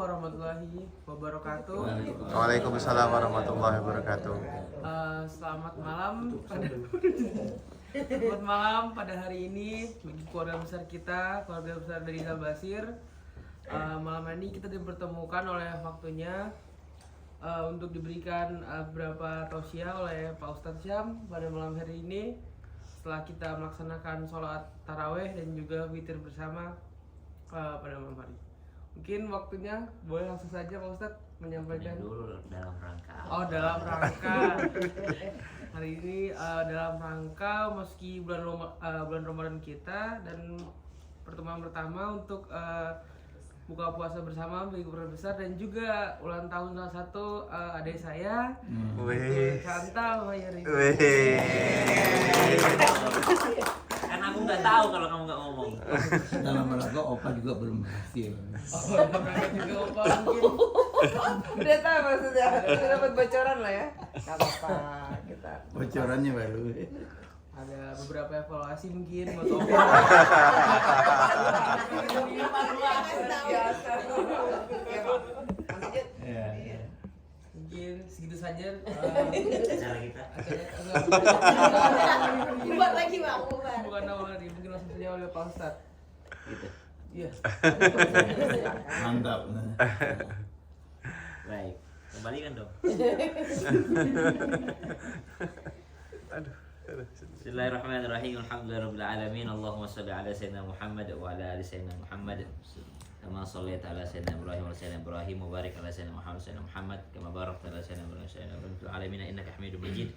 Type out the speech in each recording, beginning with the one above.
warahmatullahi wabarakatuh. Waalaikumsalam warahmatullahi wabarakatuh. Selamat malam pada hari ini bagi keluarga besar kita, keluarga besar dari Rizal Basir. Malam ini kita dipertemukan oleh waktunya untuk diberikan beberapa tausiah oleh Pak Ustadz Syam pada malam hari ini. Setelah kita melaksanakan sholat taraweh dan juga witir bersama pada malam hari. Mungkin waktunya boleh langsung saja Pak Ustadz menyampaikan dulu dalam rangka. Dalam rangka hari ini dalam rangka meski bulan Ramadan kita dan pertemuan pertama untuk buka puasa bersama bagi keluarga besar dan juga ulang tahun salah satu adik saya. Chantal Mayari. Kan aku nggak tahu kalau kamu nggak ngomong. Dalam rangka Opa juga belum berhasil. Juga Opa mungkin udah tahu maksudnya, udah dapat bocoran lah ya. Gak apa-apa kita. Bocorannya baru. Ada beberapa evaluasi mungkin buat Opa. Ya. Mungkin segitu saja Acara kita. Buat lagi Bang, bukan awal hari, mungkin langsung saja oleh Pak Ustadz. Gitu. Iya. Mantap. Baik. Kembalikan dong. Bismillahirrahmanirrahim. Alhamdulillahirabbil alamin. Allahumma shalli ala sayyidina Muhammad wa ala ali sayyidina Muhammad. Kama shallaita ala sayyidina Ibrahim wa ala sayyidina Ibrahim wa barik ala sayyidina Muhammad wa sayyidina Muhammad kama barakta ala sayyidina Ibrahim wa sayyidina Ibrahim fil alamin innaka Hamidum Majid.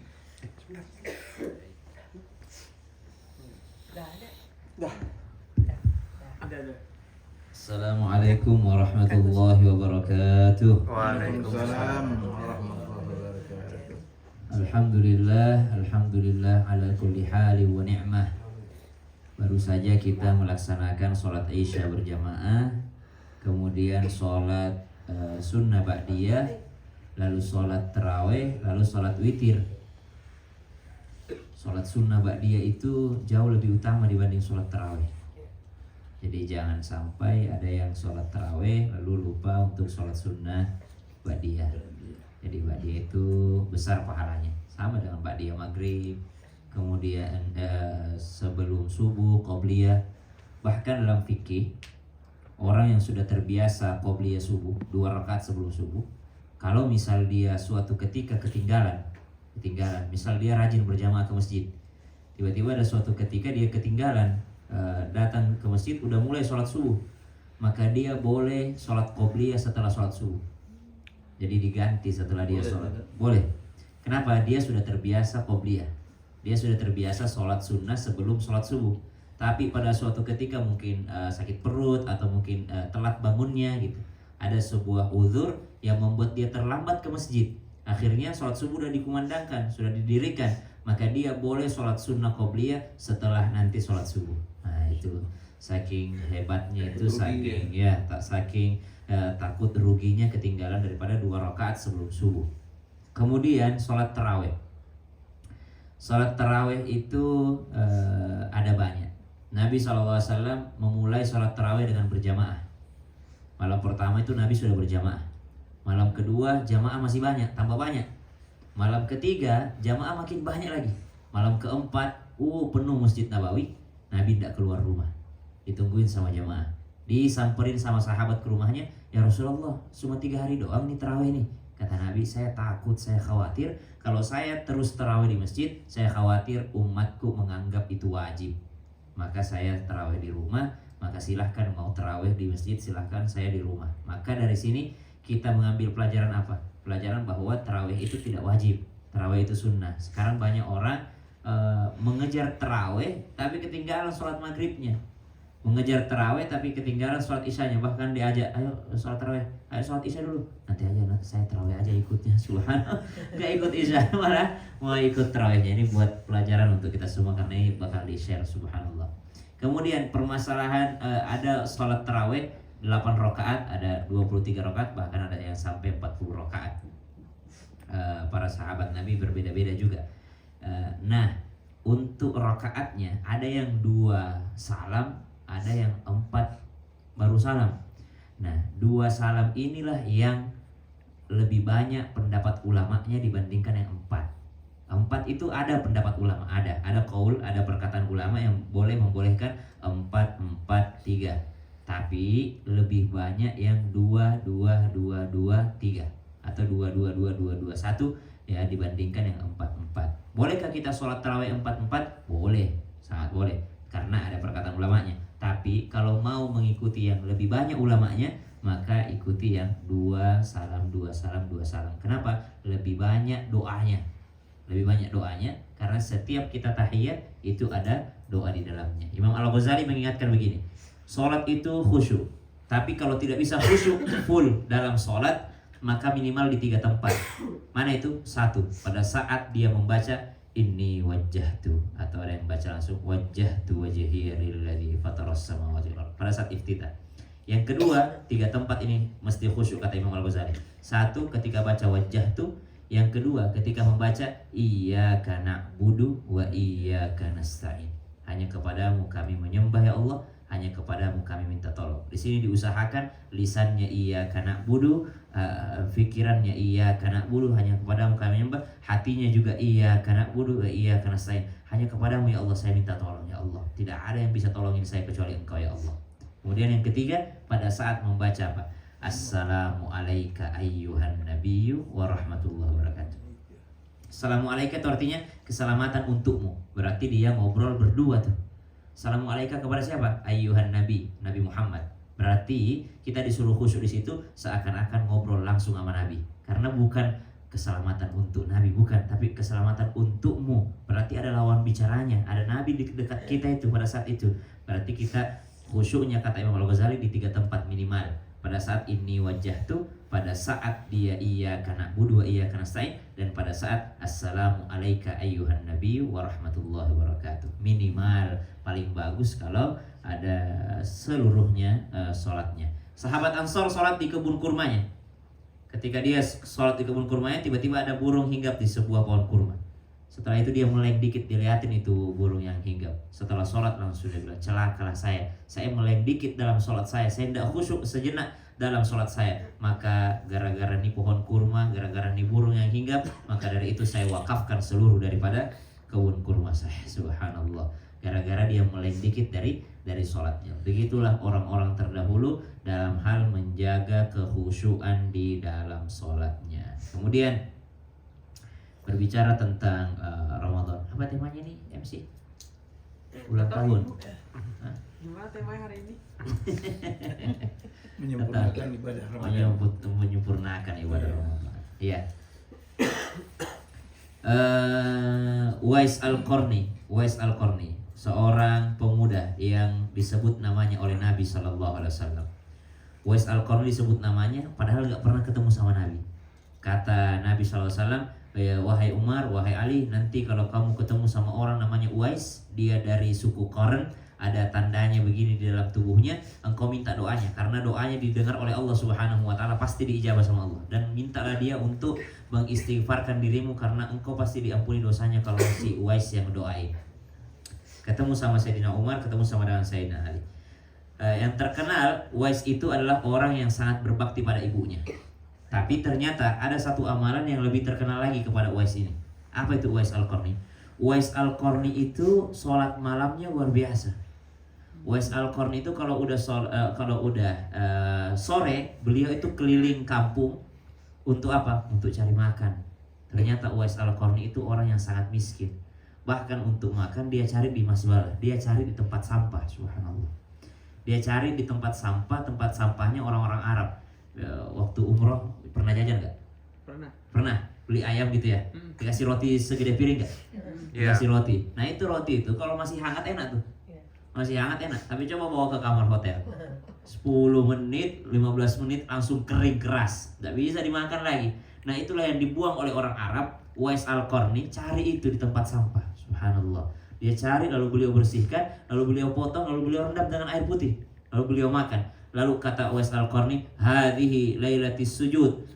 Ada. Assalamualaikum warahmatullahi wabarakatuh. Waalaikumsalam warahmatullahi wabarakatuh. Alhamdulillah ala kulli hali wa ni'mah. Baru saja kita melaksanakan sholat Isya berjamaah, kemudian sholat sunnah ba'diyah, lalu sholat taraweh, lalu sholat witir. Sholat sunnah ba'diyah itu jauh lebih utama dibanding sholat taraweh. Jadi jangan sampai ada yang sholat taraweh lalu lupa untuk sholat sunnah ba'diyah. Jadi ba'diyah itu besar pahalanya, sama dengan ba'diyah maghrib, kemudian sebelum subuh qobliyah. Bahkan dalam fikih, orang yang sudah terbiasa qobliyah subuh 2 rakaat sebelum subuh, kalau misal dia suatu ketika ketinggalan, misal dia rajin berjamaah ke masjid, tiba-tiba ada suatu ketika dia ketinggalan, datang ke masjid udah mulai sholat subuh, maka dia boleh sholat qobliyah setelah sholat subuh. Jadi diganti setelah dia sholat. Boleh. Kenapa? Dia sudah terbiasa qobliyah. Dia sudah terbiasa sholat sunnah sebelum sholat subuh. Tapi pada suatu ketika mungkin sakit perut atau mungkin telat bangunnya gitu, ada sebuah uzur yang membuat dia terlambat ke masjid. Akhirnya sholat subuh sudah dikumandangkan, sudah didirikan, maka dia boleh sholat sunnah qobliyah setelah nanti sholat subuh. Nah itu saking hebatnya itu, saking takut ruginya ketinggalan daripada 2 rakaat sebelum subuh. Kemudian sholat taraweh. Sholat taraweh itu ada banyak. Nabi SAW memulai sholat taraweh dengan berjamaah. Malam pertama itu Nabi sudah berjamaah. Malam kedua jamaah masih banyak, tambah banyak. Malam ketiga jamaah makin banyak lagi. Malam keempat penuh Masjid Nabawi. Nabi tidak keluar rumah, ditungguin sama jamaah. Disamperin sama sahabat ke rumahnya, ya Rasulullah, cuma 3 hari doang nih tarawih nih. Kata Nabi, saya takut, saya khawatir kalau saya terus tarawih di masjid, saya khawatir umatku menganggap itu wajib. Maka saya tarawih di rumah, maka silahkan mau tarawih di masjid, silahkan, saya di rumah. Maka dari sini kita mengambil pelajaran apa? Pelajaran bahwa tarawih itu tidak wajib, tarawih itu sunnah. Sekarang banyak orang mengejar tarawih tapi ketinggalan sholat maghribnya, mengejar tarawih tapi ketinggalan sholat isyanya. Bahkan diajak, ayo sholat tarawih, ayo sholat isya dulu, nanti saya tarawih aja ikutnya. Subhanallah, gak ikut isya, malah mau ikut tarawihnya. Ini buat pelajaran untuk kita semua karena ini bakal di share. Subhanallah. Kemudian permasalahan ada sholat tarawih 8 rakaat, ada 23 rakaat, bahkan ada yang sampai 40 rakaat. Para sahabat Nabi berbeda-beda juga. Nah, untuk rakaatnya ada yang 2 salam, ada yang 4 baru salam. Nah, 2 salam inilah yang lebih banyak pendapat ulamanya dibandingkan yang 4. 4 itu ada pendapat ulama, ada qaul, ada perkataan ulama yang membolehkan 4, 4, 3. Tapi lebih banyak yang 2, 2, 2, 2, 3 atau 2, 2, 2, 2, 2, 1 ya dibandingkan yang 4, 4. Bolehkah kita sholat tarawih 4, 4? Boleh, sangat boleh karena ada perkataan ulamanya. Tapi kalau mau mengikuti yang lebih banyak ulamanya, maka ikuti yang 2 salam, 2 salam, 2 salam. Kenapa? Lebih banyak doanya. Lebih banyak doanya karena setiap kita tahiyat itu ada doa di dalamnya. Imam Al-Ghazali mengingatkan begini, sholat itu khusyuk, tapi kalau tidak bisa khusyuk full dalam sholat, maka minimal di 3 tempat. Mana itu? 1, pada saat dia membaca inni wajjahtu, atau ada yang baca langsung wajjahtu wajhi lilladzi fataras samawati wal ardh pada saat iftitah. Yang kedua, 3 tempat ini mesti khusyuk kata Imam Al-Ghazali. 1, ketika baca wajjahtu. Yang kedua, ketika membaca iyyaka na'budu wa iyyaka nasta'in. Hanya kepadamu kami menyembah ya Allah, hanya kepadamu kami minta tolong. Di sini diusahakan lisannya iyyaka na'budu, fikirannya iyyaka na'budu, hanya kepadamu kami menyembah, hatinya juga iyyaka na'budu wa iyyaka nasta'in. Hanya kepadamu ya Allah saya minta tolong ya Allah. Tidak ada yang bisa tolongin saya kecuali Engkau ya Allah. Kemudian yang ketiga, pada saat membaca apa? Assalamu alayka ayyuhan nabiyyu wa rahmatullahi wabarakatuh. Assalamu alayka itu artinya keselamatan untukmu. Berarti dia ngobrol berdua tuh. Assalamu alayka kepada siapa? Ayyuhan nabi, Nabi Muhammad. Berarti kita disuruh khusyuk di situ seakan-akan ngobrol langsung sama Nabi. Karena bukan keselamatan untuk Nabi, bukan, tapi keselamatan untukmu. Berarti ada lawan bicaranya, ada Nabi di dekat kita itu pada saat itu. Berarti kita khusyuknya kata Imam Al-Ghazali di 3 tempat minimal. Pada saat ini wajjahtu, pada saat dia iyyaka na'budu wa iyyaka nasta'in, dan pada saat assalamu alayka ayyuhan nabiyyu wa rahmatullahi wabarakatuh. Minimal, paling bagus kalau ada seluruhnya sholatnya. Sahabat Ansor sholat di kebun kurmanya. Ketika dia sholat di kebun kurmanya, tiba-tiba ada burung hinggap di sebuah pohon kurma. Setelah itu dia meleng dikit, dilihatin itu burung yang hinggap. Setelah sholat langsung dia bilang, celakalah saya meleng dikit dalam sholat saya tidak khusyuk sejenak dalam sholat saya. Maka gara-gara nih pohon kurma, gara-gara nih burung yang hinggap, maka dari itu saya wakafkan seluruh daripada kebun kurma saya. Subhanallah, gara-gara dia meleng dikit dari sholatnya. Begitulah orang-orang terdahulu dalam hal menjaga kekhusyuan di dalam sholatnya. Kemudian berbicara tentang Ramadan. Apa temanya nih MC? Ulang tahun. Gimana temanya hari ini? Menyempurnakan ibadah Ramadan. Menyempurnakan ibadah Ramadan. Iya. Uwais Al-Qarni, seorang pemuda yang disebut namanya oleh Nabi SAW. Uwais Al-Qarni disebut namanya padahal nggak pernah ketemu sama Nabi. Kata Nabi SAW, wahai Umar, wahai Ali, nanti kalau kamu ketemu sama orang namanya Uwais, dia dari suku Qarn, ada tandanya begini di dalam tubuhnya, engkau minta doanya, karena doanya didengar oleh Allah Subhanahu wa taala, pasti diijabah sama Allah. Dan mintalah dia untuk mengistighfarkan dirimu karena engkau pasti diampuni dosanya kalau si Uwais yang doain. Ketemu sama Sayyidina Umar, ketemu sama dengan Sayyidina Ali. Yang terkenal Uwais itu adalah orang yang sangat berbakti pada ibunya. Tapi ternyata ada satu amalan yang lebih terkenal lagi kepada Uwais ini. Apa itu Uwais Al-Qarni? Uwais Al-Qarni itu sholat malamnya luar biasa. Uwais Al-Qarni itu kalau udah sore, beliau itu keliling kampung untuk apa? Untuk cari makan. Ternyata Uwais Al-Qarni itu orang yang sangat miskin. Bahkan untuk makan dia cari di masbalah, dia cari di tempat sampah, subhanallah. Dia cari di tempat sampahnya orang-orang Arab. Waktu umroh pernah jajan nggak? Pernah beli ayam gitu ya, dikasih roti segede piring nggak? Dikasih roti. Nah itu roti itu kalau masih hangat enak tuh, masih hangat enak. Tapi coba bawa ke kamar hotel, 10 menit, 15 menit langsung kering keras, nggak bisa dimakan lagi. Nah itulah yang dibuang oleh orang Arab. Uwais Al-Qarni cari itu di tempat sampah, subhanallah. Dia cari, lalu beliau bersihkan, lalu beliau potong, lalu beliau rendam dengan air putih, lalu beliau makan. Lalu kata Uwais Al-Qarni, hadhihi lailatis sujud.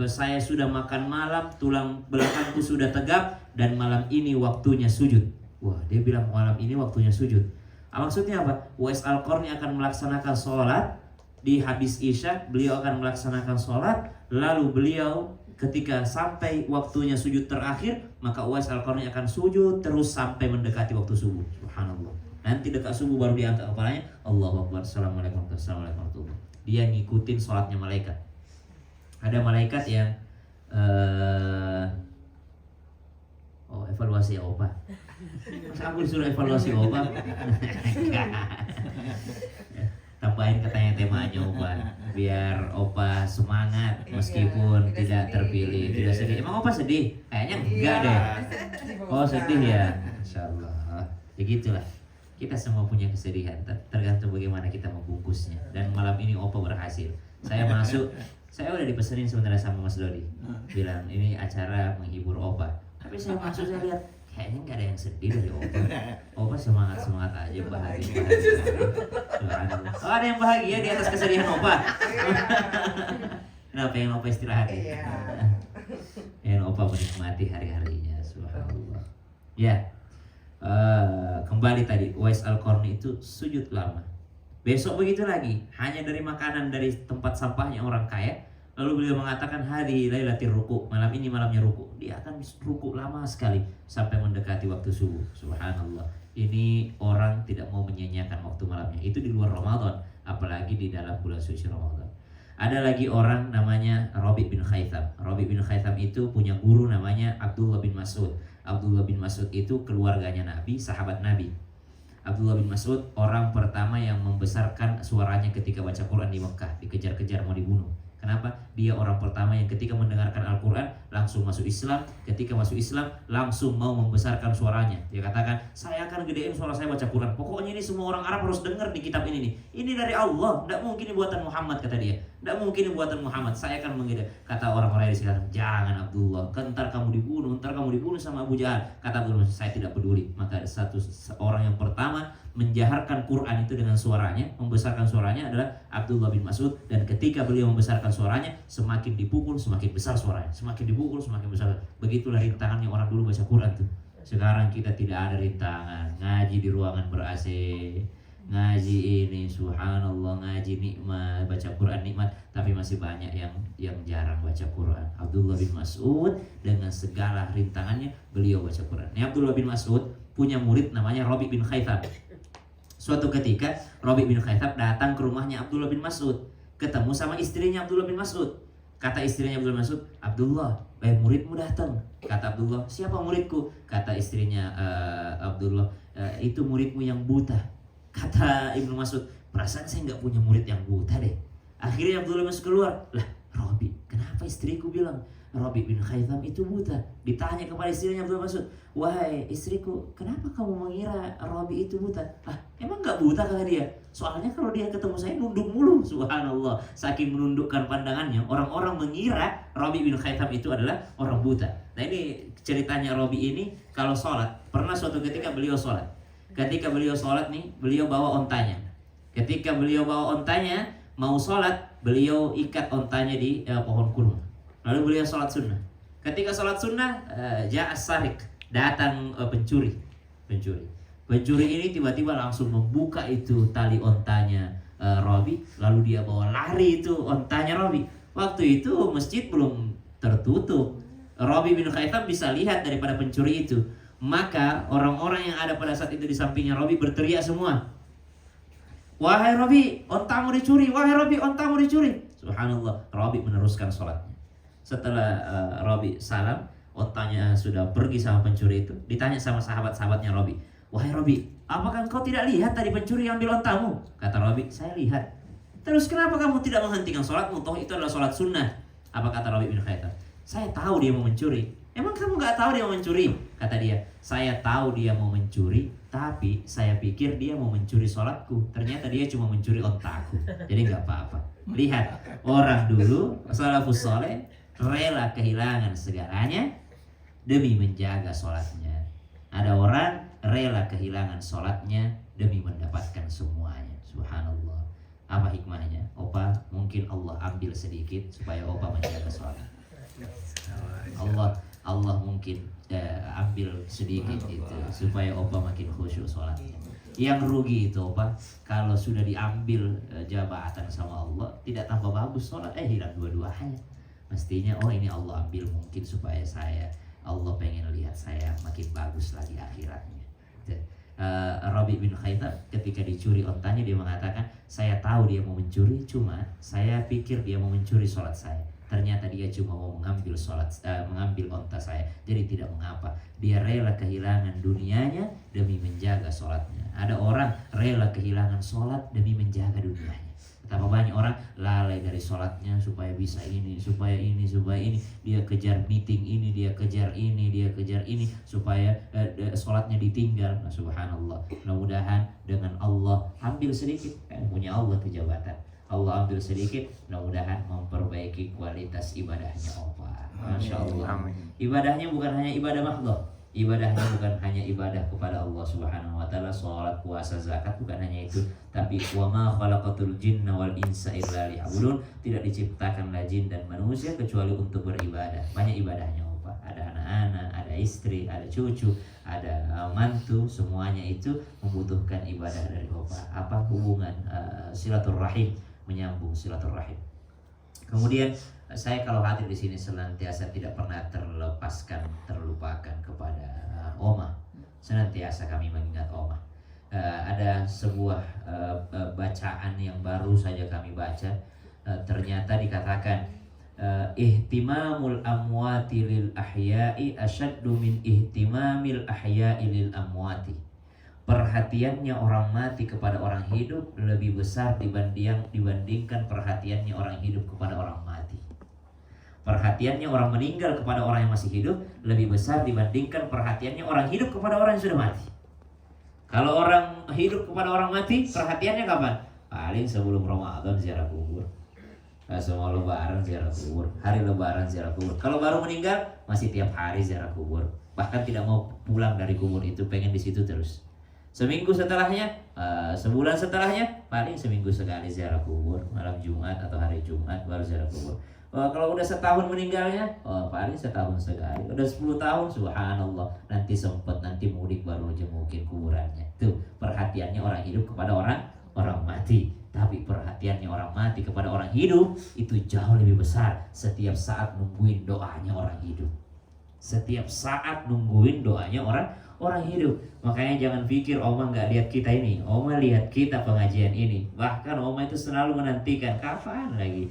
Saya sudah makan malam, tulang belakangku sudah tegap, dan malam ini waktunya sujud. Wah, dia bilang malam ini waktunya sujud. Maksudnya apa? Uwais Al-Qarni akan melaksanakan sholat di habis Isya beliau akan melaksanakan sholat, lalu beliau ketika sampai waktunya sujud terakhir, maka Uwais Al-Qarni akan sujud terus sampai mendekati waktu subuh. Subhanallah. Nanti dekat subuh baru diangkat kepalanya, Allahu Akbar, Assalamualaikum warahmatullahi wabarakatuh. Dia ngikutin sholatnya malaikat. Ada malaikat yang evaluasi opa. Masa aku disuruh evaluasi opa? Tambahin katanya temanya opa, biar opa semangat meskipun tidak terpilih, tidak sedih. Emang opa sedih? Kayaknya enggak deh. Oh sedih ya, Insya Allah. Ya gitulah. Kita semua punya kesedihan, tergantung bagaimana kita membungkusnya. Dan malam ini opa berhasil. Saya masuk, saya udah dipesenin sebenarnya sama Mas Dodi, bilang ini acara menghibur opa. Tapi saya masuk, saya lihat kayaknya nggak ada yang sedih dari opa. Opa semangat aja, bahagia. Oh ada yang bahagia di atas kesedihan opa. Kenapa pengen opa istirahat ya? Pengen opa menikmati hari-harinya. Subhanallah. Ya, kembali tadi Uwais Al-Qarni itu sujud lama. Besok begitu lagi, hanya dari makanan dari tempat sampahnya orang kaya. Lalu beliau mengatakan hari lailatul ruku, malam ini malamnya ruku. Dia akan ruku lama sekali sampai mendekati waktu subuh. Subhanallah. Ini orang tidak mau menyanyiakan waktu malamnya. Itu di luar Ramadan, apalagi di dalam bulan suci Ramadan. Ada lagi orang namanya Rabi bin Khaytham. Rabi bin Khaytham itu punya guru namanya Abdullah bin Mas'ud. Abdullah bin Mas'ud itu keluarganya Nabi, sahabat Nabi. Abdullah bin Mas'ud orang pertama yang membesarkan suaranya ketika baca Quran di Mekah, dikejar-kejar mau dibunuh. Kenapa? Dia orang pertama yang ketika mendengarkan Al-Quran langsung masuk Islam. Ketika masuk Islam langsung mau membesarkan suaranya. Dia katakan, saya akan gedein suara saya baca Quran. Pokoknya ini semua orang Arab harus dengar di kitab ini nih. Ini dari Allah, tidak mungkin ini buatan Muhammad, kata dia. Tidak mungkin ini buatan Muhammad, saya akan menggede. Kata orang-orang di sekitar, jangan Abdullah, ntar kamu dibunuh sama Abu Jahal. Kata Abdullah, saya tidak peduli. Maka orang yang pertama menjaharkan Quran itu dengan suaranya, membesarkan suaranya adalah Abdullah bin Mas'ud. Dan ketika beliau membesarkan suaranya, semakin dipukul semakin besar suaranya, semakin dipukul semakin besar. Begitulah rintangannya orang dulu baca Quran tuh. Sekarang kita tidak ada rintangan, ngaji di ruangan ber-AC, ngaji ini subhanallah, ngaji nikmat, baca Quran nikmat. Tapi masih banyak yang jarang baca Quran. Abdullah bin Mas'ud dengan segala rintangannya beliau baca Quran. Ini Abdullah bin Mas'ud punya murid namanya Rabi bin Khaytham. Suatu ketika Rabi bin Khaytham datang ke rumahnya Abdullah bin Mas'ud, ketemu sama istrinya Abdullah bin Mas'ud. Kata istrinya Abdullah bin Mas'ud, Abdullah, muridmu datang. Kata Abdullah, siapa muridku? Kata istrinya Abdullah, itu muridmu yang buta. Kata Ibnu Mas'ud, perasaan saya nggak punya murid yang buta deh. Akhirnya Abdullah Mas'ud keluar, lah Rabi, kenapa istriku bilang Rabi bin Khaytham itu buta? Ditanya kepada istrinya Abdullah Mas'ud, wahai istriku, kenapa kamu mengira Rabi itu buta? Ah, emang nggak buta, kata dia. Soalnya kalau dia ketemu saya nunduk mulu. Subhanallah, saking menundukkan pandangannya, orang-orang mengira Rabi bin Khaytham itu adalah orang buta. Nah ini ceritanya Rabi ini kalau sholat, pernah suatu ketika beliau sholat. Ketika beliau sholat nih, beliau bawa ontanya. Ketika beliau bawa ontanya, mau sholat, beliau ikat ontanya di pohon kurma. Lalu beliau sholat sunnah. Ketika sholat sunnah, ja'as sarik, datang pencuri. Pencuri ini tiba-tiba langsung membuka itu tali ontanya Rabi, lalu dia bawa lari itu ontanya Rabi. Waktu itu masjid belum tertutup. Rabi bin Khaytham bisa lihat daripada pencuri itu. Maka orang-orang yang ada pada saat itu di sampingnya Rabi berteriak semua, wahai Rabi, ontamu dicuri, wahai Rabi, ontamu dicuri. Subhanallah, Rabi meneruskan sholatnya. Setelah Rabi salam, ontanya sudah pergi sama pencuri itu. Ditanya sama sahabat-sahabatnya Rabi, wahai Rabi, apakah engkau tidak lihat tadi pencuri ambil ontamu? Kata Rabi, saya lihat. Terus kenapa kamu tidak menghentikan sholatmu? Toh itu adalah sholat sunnah. Apa kata Rabi bin Khaytham? Saya tahu dia mau mencuri. Emang kamu gak tahu dia mau mencuri? Kata dia, saya tahu dia mau mencuri, tapi saya pikir dia mau mencuri sholatku. Ternyata dia cuma mencuri ontaku. Jadi gak apa-apa. Lihat, orang dulu salafus soleh rela kehilangan segalanya demi menjaga sholatnya. Ada orang rela kehilangan sholatnya demi mendapatkan semuanya. Subhanallah. Apa hikmahnya? Opa, mungkin Allah ambil sedikit supaya opa menjaga sholat. Allah mungkin ambil sedikit itu supaya opa makin khusyuk sholatnya. Yang rugi itu apa? Kalau sudah diambil jabatan sama Allah, tidak tambah bagus sholat, hilang dua-duanya. Mestinya ini Allah ambil mungkin supaya Allah pengen lihat saya makin bagus lagi akhiratnya. Rabi bin Khaitab ketika dicuri ontanya dia mengatakan, saya tahu dia mau mencuri, cuma saya pikir dia mau mencuri sholat saya. Ternyata dia cuma mau mengambil onta saya. Jadi tidak mengapa. Dia rela kehilangan dunianya demi menjaga sholatnya. Ada orang rela kehilangan sholat demi menjaga dunianya. Betapa banyak orang lalai dari sholatnya supaya bisa ini, supaya ini, supaya ini. Dia kejar meeting ini, dia kejar ini, dia kejar ini, supaya sholatnya ditinggal. Nah, subhanallah. Mudah-mudahan dengan Allah ambil sedikit, kan punya Allah tuh jabatan. Allah ambil sedikit, mudah-mudahan memperbaiki kualitas ibadahnya Allah. Masya Allah. Amin. Ibadahnya bukan hanya ibadah makhluk. Ibadahnya bukan hanya ibadah kepada Allah Subhanahu wa taala, salat, puasa, zakat, bukan hanya itu, tapi wa ma khalaqatul jinna wal insa illa liya'budun, tidak diciptakanlah jin dan manusia kecuali untuk beribadah. Banyak ibadahnya apa? Ada anak-anak, ada istri, ada cucu, ada mantu, semuanya itu membutuhkan ibadah dari Allah. Apa hubungan silaturahim, menyambung silaturahim. Kemudian saya kalau hadir di sini senantiasa tidak pernah terlupakan kepada Oma. Senantiasa kami mengingat Oma. Ada sebuah bacaan yang baru saja kami baca. Ternyata dikatakan ihtimamul amwati lil ahya'i asyaddu min ihtimamil ahya'i lil amwati. Perhatiannya orang mati kepada orang hidup lebih besar dibandingkan perhatiannya orang hidup kepada orang mati. Perhatiannya orang meninggal kepada orang yang masih hidup lebih besar dibandingkan perhatiannya orang hidup kepada orang yang sudah mati. Kalau orang hidup kepada orang mati, perhatiannya kapan? Paling sebelum Ramadan ziarah kubur. Semua lebaran ziarah kubur, hari lebaran ziarah kubur. Kalau baru meninggal, masih tiap hari ziarah kubur. Bahkan tidak mau pulang dari kubur itu, pengen di situ terus. Seminggu setelahnya, sebulan setelahnya, paling seminggu sekali ziarah kubur, malam Jumat atau hari Jumat baru ziarah kubur. Kalau udah setahun meninggalnya, paling setahun sekali. Udah 10 tahun, subhanallah, nanti sempet, nanti mudik baru jengukin kuburannya. Tuh perhatiannya orang hidup kepada orang mati. Tapi perhatiannya orang mati kepada orang hidup itu jauh lebih besar. Setiap saat nungguin doanya orang hidup. Setiap saat nungguin doanya orang hidup. Makanya jangan pikir Oma nggak lihat kita ini. Oma lihat kita pengajian ini. Bahkan Oma itu selalu menantikan kapan lagi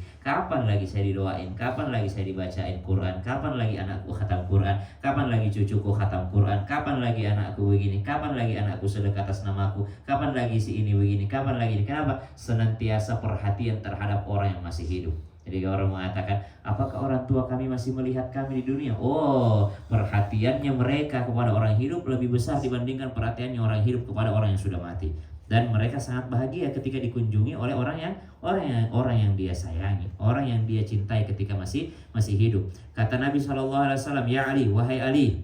saya didoain, kapan lagi saya dibacain Quran, kapan lagi anakku khatam Quran, kapan lagi cucuku khatam Quran, kapan lagi anakku begini, kapan lagi anakku sedekah atas namaku, kapan lagi si ini begini, kapan lagi ini. Kenapa? Senantiasa perhatian terhadap orang yang masih hidup. Jadi orang mengatakan, apakah orang tua kami masih melihat kami di dunia? Perhatiannya mereka kepada orang hidup lebih besar dibandingkan perhatiannya orang hidup kepada orang yang sudah mati. Dan mereka sangat bahagia ketika dikunjungi oleh orang yang dia sayangi, orang yang dia cintai ketika masih hidup. Kata Nabi SAW, ya Ali, wahai Ali,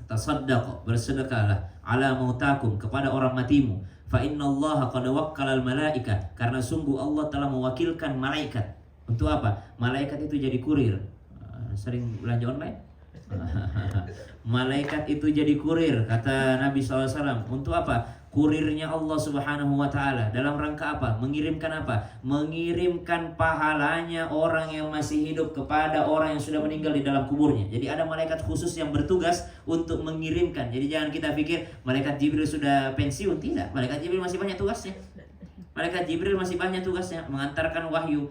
tasaddaq, bersedekahlah ala mautakum, kepada orang matimu. Fa innallaha qad wakkala al malaika, karena sungguh Allah telah mewakilkan malaikat. Untuk apa? Malaikat itu jadi kurir. Sering belanja online? Malaikat itu jadi kurir, kata Nabi SAW. Untuk apa? Kurirnya Allah Subhanahu wa ta'ala. Dalam rangka apa? Mengirimkan apa? Mengirimkan pahalanya orang yang masih hidup kepada orang yang sudah meninggal di dalam kuburnya. Jadi ada malaikat khusus yang bertugas untuk mengirimkan. Jadi jangan kita pikir malaikat Jibril sudah pensiun. Tidak, malaikat Jibril masih banyak tugasnya. Malaikat Jibril masih banyak tugasnya, mengantarkan wahyu.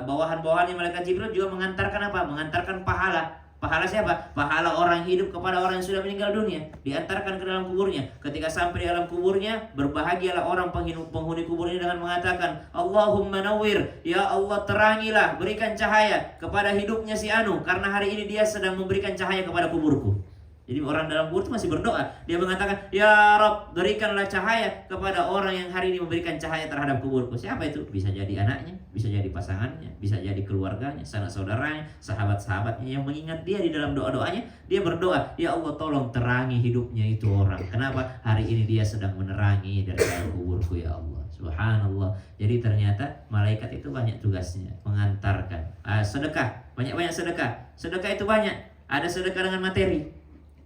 Bawahan-bawahannya malaikat Jibril juga mengantarkan apa? Mengantarkan pahala. Pahala siapa? Pahala orang hidup kepada orang yang sudah meninggal dunia. Diantarkan ke dalam kuburnya. Ketika sampai di dalam kuburnya, berbahagialah orang penghuni kuburnya dengan mengatakan, Allahumma nawwir, ya Allah terangilah, berikan cahaya kepada hidupnya si Anu, karena hari ini dia sedang memberikan cahaya kepada kuburku. Jadi orang dalam kubur itu masih berdoa. Dia mengatakan, ya Rabb, berikanlah cahaya kepada orang yang hari ini memberikan cahaya terhadap kuburku. Siapa itu? Bisa jadi anaknya, bisa jadi pasangannya, bisa jadi keluarganya, sanak saudaranya, sahabat-sahabatnya yang mengingat dia di dalam doa-doanya. Dia berdoa, ya Allah tolong terangi hidupnya itu orang. Kenapa? Hari ini dia sedang menerangi dari dalam kuburku, ya Allah. Subhanallah. Jadi ternyata malaikat itu banyak tugasnya, mengantarkan. Sedekah, banyak-banyak sedekah. Sedekah itu banyak. Ada sedekah dengan materi,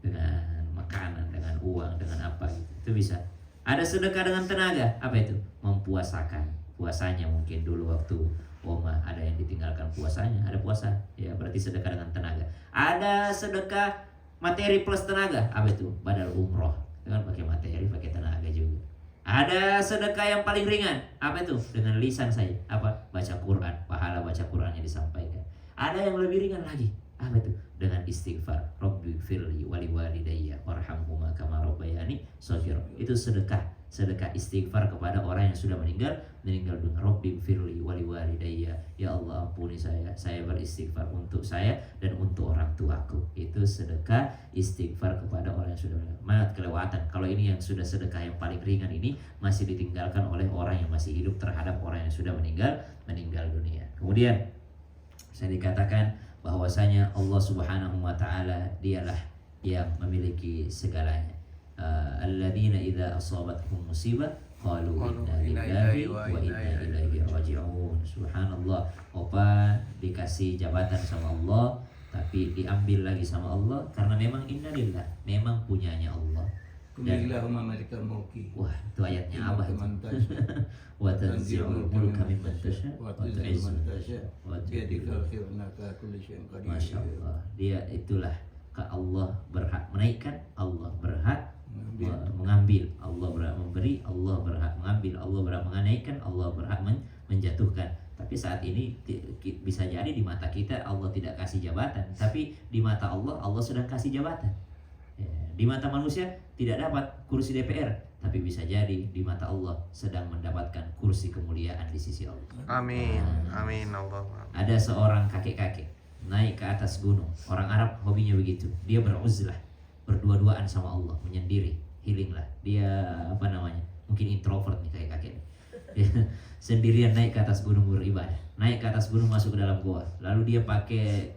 dengan makanan, dengan uang, dengan apa gitu. Itu bisa. Ada sedekah dengan tenaga, apa itu? Mempuasakan. Puasanya mungkin dulu waktu Oma ada yang ditinggalkan puasanya, ada puasa, ya berarti sedekah dengan tenaga. Ada sedekah materi plus tenaga, apa itu? Badal umroh, kan pakai materi, pakai tenaga juga. Ada sedekah yang paling ringan, apa itu? Dengan lisan saja, apa? Baca Quran, pahala baca Qurannya disampaikan. Ada yang lebih ringan lagi, apa itu? Dengan istighfar, Rabbi firli wali walidayya warhamhuma kama rabbayani shaghira. Itu sedekah istighfar kepada orang yang sudah meninggal dengan Rabbi firli wali walidayya, ya Allah ampuni saya beristighfar untuk saya dan untuk orang tuaku. Itu sedekah istighfar kepada orang yang sudah meninggal. Maaf kelewatan, kalau ini yang sudah sedekah yang paling ringan ini masih ditinggalkan oleh orang yang masih hidup terhadap orang yang sudah meninggal dunia. Kemudian saya dikatakan bahwasanya Allah Subhanahu wa taala dialah yang memiliki segalanya. Alladzina idza asabatuhum musibah qalu inna lillahi wa inna ilaihi raji'un. Subhanallah, opa dikasih jabatan sama Allah tapi diambil lagi sama Allah karena memang innalillah, memang punyanya Allah. Kumilahumma malikal mulki. Wah, itu ayatnya Abah itu. Wa tanzi'ul mulka mimman tasha wa tu'izzu wa biyadikal khairu innaka ala kulli syai'in qadir. Masya Allah, dia itulah Allah berhak menaikkan, Allah berhak mengambil, Allah berhak memberi, Allah berhak mengambil, Allah berhak menaikkan, Allah berhak menjatuhkan. Tapi saat ini bisa jadi di mata kita Allah tidak kasih jabatan, tapi di mata Allah sedang kasih jabatan. Di mata manusia tidak dapat kursi DPR, tapi bisa jadi di mata Allah sedang mendapatkan kursi kemuliaan di sisi Allah. Amin, amin Allah. Ada seorang kakek-kakek naik ke atas gunung. Orang Arab hobinya begitu. Dia beruzlah, berdua-duaan sama Allah, menyendiri, healing lah. Dia mungkin introvert nih kakek-kakek. Dia sendirian naik ke atas gunung beribadah. Naik ke atas gunung masuk ke dalam goa. Lalu dia pakai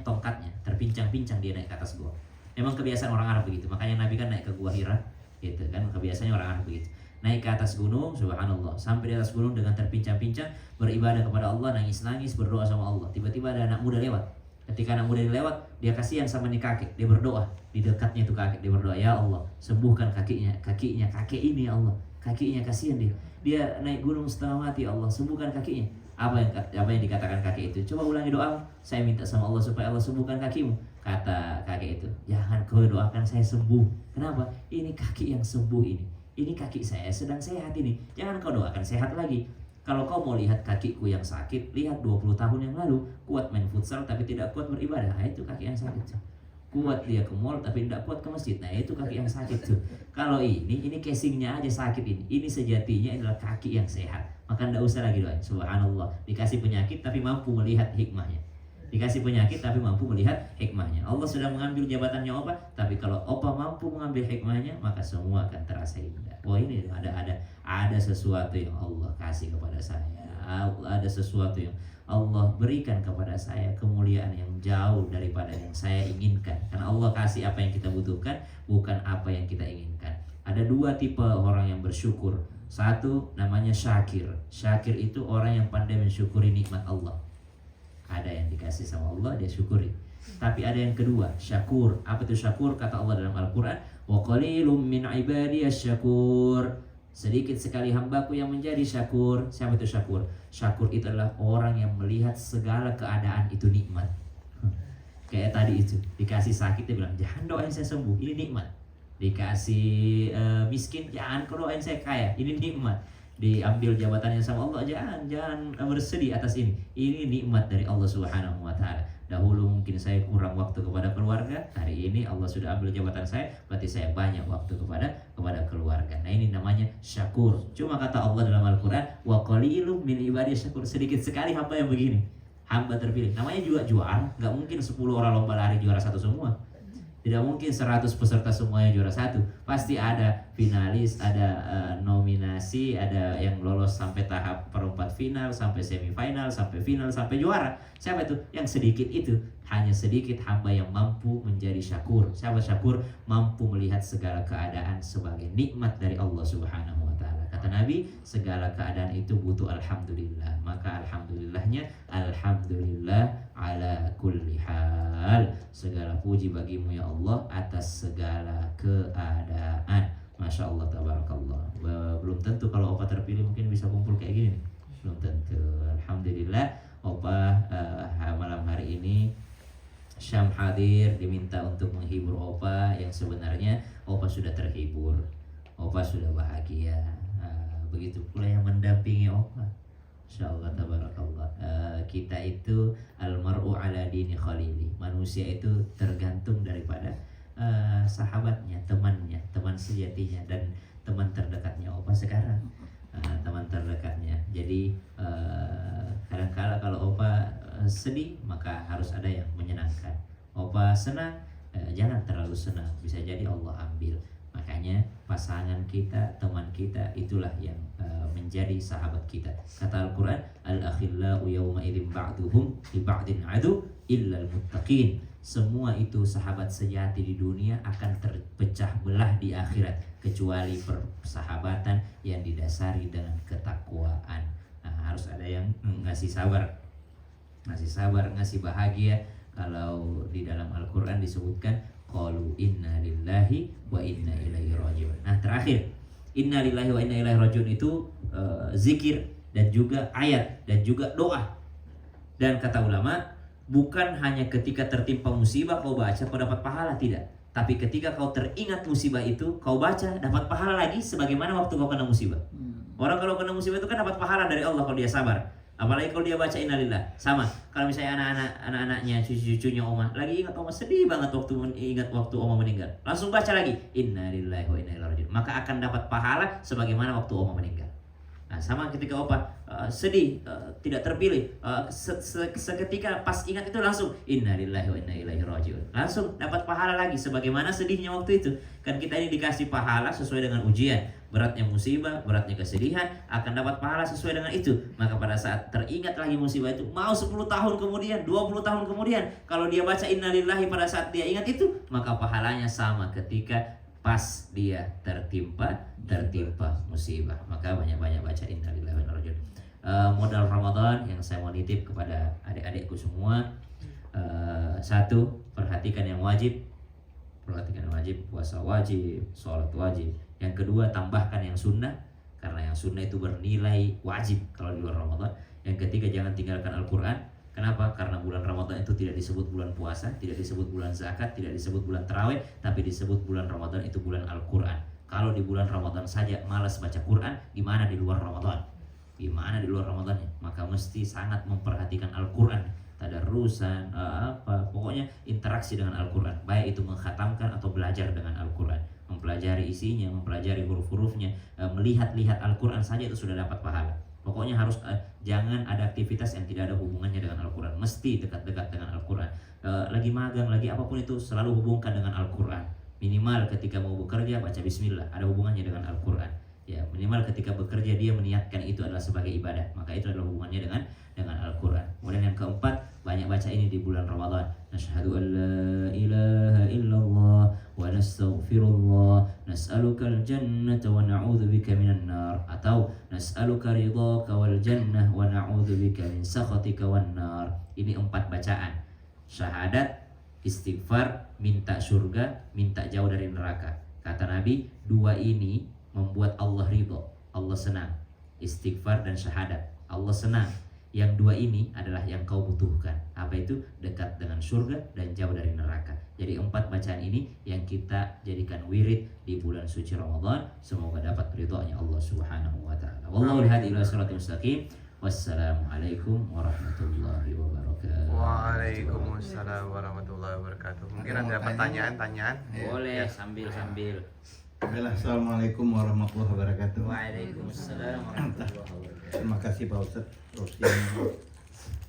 tongkatnya, terpincang-pincang dia naik ke atas goa. Memang kebiasaan orang Arab begitu. Makanya Nabi kan naik ke Gua Hira, gitu kan. Kebiasaannya orang Arab begitu. Naik ke atas gunung, subhanallah. Sampai di atas gunung dengan terpincang-pincang beribadah kepada Allah, nangis-nangis, berdoa sama Allah. Tiba-tiba ada anak muda lewat. Ketika anak muda lewat, dia kasihan sama nih kakek. Dia berdoa di dekatnya itu kakek. Dia berdoa, ya Allah, sembuhkan kakek ini ya Allah. Kakinya kasihan dia. Dia naik gunung setengah mati, Allah sembuhkan kakinya. Apa yang dikatakan kakek itu? Coba ulangi doa. Saya minta sama Allah supaya Allah sembuhkan kakimu. Kata kakek itu, jangan kau doakan saya sembuh. Kenapa? Ini kaki yang sembuh ini. Ini kaki saya sedang sehat ini. Jangan kau doakan sehat lagi. Kalau kau mau lihat kakiku yang sakit, lihat 20 tahun yang lalu. Kuat main futsal tapi tidak kuat beribadah. Nah, itu kaki yang sakit. Kuat dia ke mall tapi tidak kuat ke masjid. Nah, itu kaki yang sakit tuh. Kalau ini casingnya aja sakit ini. Ini sejatinya adalah kaki yang sehat. Maka tidak usah lagi doain. Subhanallah. Dikasih penyakit tapi mampu melihat hikmahnya. Dikasih penyakit tapi mampu melihat hikmahnya. Allah sudah mengambil jabatannya Opa, tapi kalau Opa mampu mengambil hikmahnya, maka semua akan terasa indah. Wah, ini ada sesuatu yang Allah kasih kepada saya. Ada sesuatu yang Allah berikan kepada saya, kemuliaan yang jauh daripada yang saya inginkan. Karena Allah kasih apa yang kita butuhkan, bukan apa yang kita inginkan. Ada dua tipe orang yang bersyukur. Satu namanya syakir. Syakir itu orang yang pandai mensyukuri nikmat Allah. Ada yang dikasih sama Allah, dia syukuri. Tapi ada yang kedua, syakur. Apa itu syakur? Kata Allah dalam Al-Quran, wa qalilum min ibadiyas syakur. Sedikit sekali hambaku yang menjadi syakur. Siapa itu syakur? Syakur itu adalah orang yang melihat segala keadaan itu nikmat. Kayak tadi itu, dikasih sakit dia bilang, jangan doain saya sembuh, ini nikmat. Dikasih miskin, jangan kau doain saya kaya, ini nikmat. Diambil jabatannya sama Allah, jangan bersedih atas ini. Ini nikmat dari Allah Subhanahu wa taala. Dahulu mungkin saya kurang waktu kepada keluarga, hari ini Allah sudah ambil jabatan saya, berarti saya banyak waktu kepada keluarga. Nah, ini namanya syakur. Cuma kata Allah dalam Al-Qur'an, wa qalilum min ibadiyas syakur. Sedikit sekali hamba yang begini. Hamba terpilih. Namanya juga juara, enggak mungkin 10 orang lomba lari juara satu semua. Tidak mungkin 100 peserta semuanya juara satu. Pasti ada finalis, ada nominasi, ada yang lolos sampai tahap perempat final, sampai semifinal, sampai final, sampai juara. Siapa itu? Yang sedikit itu. Hanya sedikit hamba yang mampu menjadi syakur. Siapa syakur? Mampu melihat segala keadaan sebagai nikmat dari Allah Subhanahu wa taala. Kata Nabi, segala keadaan itu butuh alhamdulillah. Maka alhamdulillahnya, alhamdulillah ala kulli hal. Segala puji bagimu ya Allah atas segala keadaan. Masya Allah, tabarakallah. Belum tentu kalau Opa terpilih mungkin bisa kumpul kayak gini. Belum tentu. Alhamdulillah Opa malam hari ini Syam hadir diminta untuk menghibur Opa yang sebenarnya Opa sudah terhibur. Opa sudah bahagia. Begitu pula yang mendampingi Opa. Masya Allah, tabarakallah. Kita itu almar'u ala dini khalili. Manusia itu tergantung daripada sahabatnya, temannya, teman sejatinya dan teman terdekatnya Opa sekarang. Teman terdekatnya. Jadi kadang-kala kalau Opa sedih maka harus ada yang menyenangkan. Opa senang, jangan terlalu senang, bisa jadi Allah ambil. Makanya pasangan kita, teman kita itulah yang menjadi sahabat kita. Kata Al-Quran, al-akhillau yawma idzin ba'duhum li ba'din adu illa al-muttaqin. Semua itu sahabat sejati di dunia akan terpecah belah di akhirat kecuali persahabatan yang didasari dengan ketakwaan. Nah, harus ada yang ngasih sabar, ngasih bahagia. Kalau di dalam Al-Quran disebutkan qalu inna lillahi wa inna ilaihi rajiun. Nah, terakhir inna lillahi wa inna ilaihi rajiun itu zikir dan juga ayat dan juga doa. Dan kata ulama, bukan hanya ketika tertimpa musibah kau baca kau dapat pahala, tidak. Tapi ketika kau teringat musibah itu kau baca dapat pahala lagi sebagaimana waktu kau kena musibah. Orang kalau kena musibah itu kan dapat pahala dari Allah kalau dia sabar. Apalagi kalau dia baca innalillah. Sama kalau misalnya anak-anaknya, cucu-cucunya Oma lagi ingat Oma sedih banget waktu Oma meninggal, langsung baca lagi innalillahi wa inna ilaihi rajiun, maka akan dapat pahala sebagaimana waktu Oma meninggal. Nah, sama ketika Opa sedih, tidak terpilih, seketika pas ingat itu langsung innalillahi wa inna ilaihi rajiun, langsung dapat pahala lagi sebagaimana sedihnya waktu itu. Kan kita ini dikasih pahala sesuai dengan ujian, beratnya musibah, beratnya kesedihan, akan dapat pahala sesuai dengan itu. Maka pada saat teringat lagi musibah itu, mau 10 tahun kemudian, 20 tahun kemudian, kalau dia baca innalillahi pada saat dia ingat itu, maka pahalanya sama ketika pas dia tertimpa musibah. Maka banyak-banyak baca innalillahi wa inna ilaihi rajiun. Modal Ramadan yang saya mau nitip kepada adik-adikku semua, satu, perhatikan yang wajib, puasa wajib, sholat wajib. Yang kedua, tambahkan yang sunnah, karena yang sunnah itu bernilai wajib kalau di luar Ramadan. Yang ketiga, jangan tinggalkan Al-Quran. Kenapa? Karena bulan Ramadan itu tidak disebut bulan puasa, tidak disebut bulan zakat, tidak disebut bulan tarawih, tapi disebut bulan Ramadan itu bulan Al-Quran. Kalau di bulan Ramadan saja malas baca Quran, gimana di luar Ramadan? Gimana di luar Ramadannya? Maka mesti sangat memperhatikan Al-Quran, tadarusan, pokoknya interaksi dengan Al-Quran, baik itu mengkhatamkan atau belajar dengan Al-Quran, mempelajari isinya, mempelajari huruf-hurufnya, melihat-lihat Al-Quran saja itu sudah dapat pahala. Pokoknya harus jangan ada aktivitas yang tidak ada hubungannya dengan Al-Quran, mesti dekat-dekat dengan Al-Quran. Lagi magang, lagi apapun itu selalu hubungkan dengan Al-Quran. Minimal ketika mau bekerja baca bismillah, ada hubungannya dengan Al-Quran. Ya, minimal ketika bekerja dia meniatkan itu adalah sebagai ibadah, maka itu adalah hubungannya dengan Al-Quran. Kemudian yang keempat, banyak baca ini di bulan Ramadan. Nasyhadu an la ilaha illallah wa nastaghfirullah, nas'alukal jannata wa na'udzubika minan nar, atau nas'aluka ridhaka wal jannah wa na'udzubika min sakhatika wan nar. Ini 4 bacaan. Syahadat, istighfar, minta surga, minta jauh dari neraka. Kata Nabi, 2 ini membuat Allah ridho, Allah senang. Istighfar dan syahadat, Allah senang. Yang 2 ini adalah yang kau butuhkan. Apa itu? Dekat dengan surga dan jauh dari neraka. Jadi 4 bacaan ini yang kita jadikan wirid di bulan suci Ramadan. Semoga dapat ridhonya Allah Subhanahu wa taala. Wallahu hadi ila siratal mustaqim. Wassalamualaikum warahmatullahi wabarakatuh. Waalaikumsalam warahmatullahi wabarakatuh. Mungkin ada pertanyaan-tanyaan? Boleh sambil. Baiklah, assalamualaikum warahmatullahi wabarakatuh. Waalaikumsalam warahmatullahi wabarakatuh. Terima kasih Pak Ustadz yang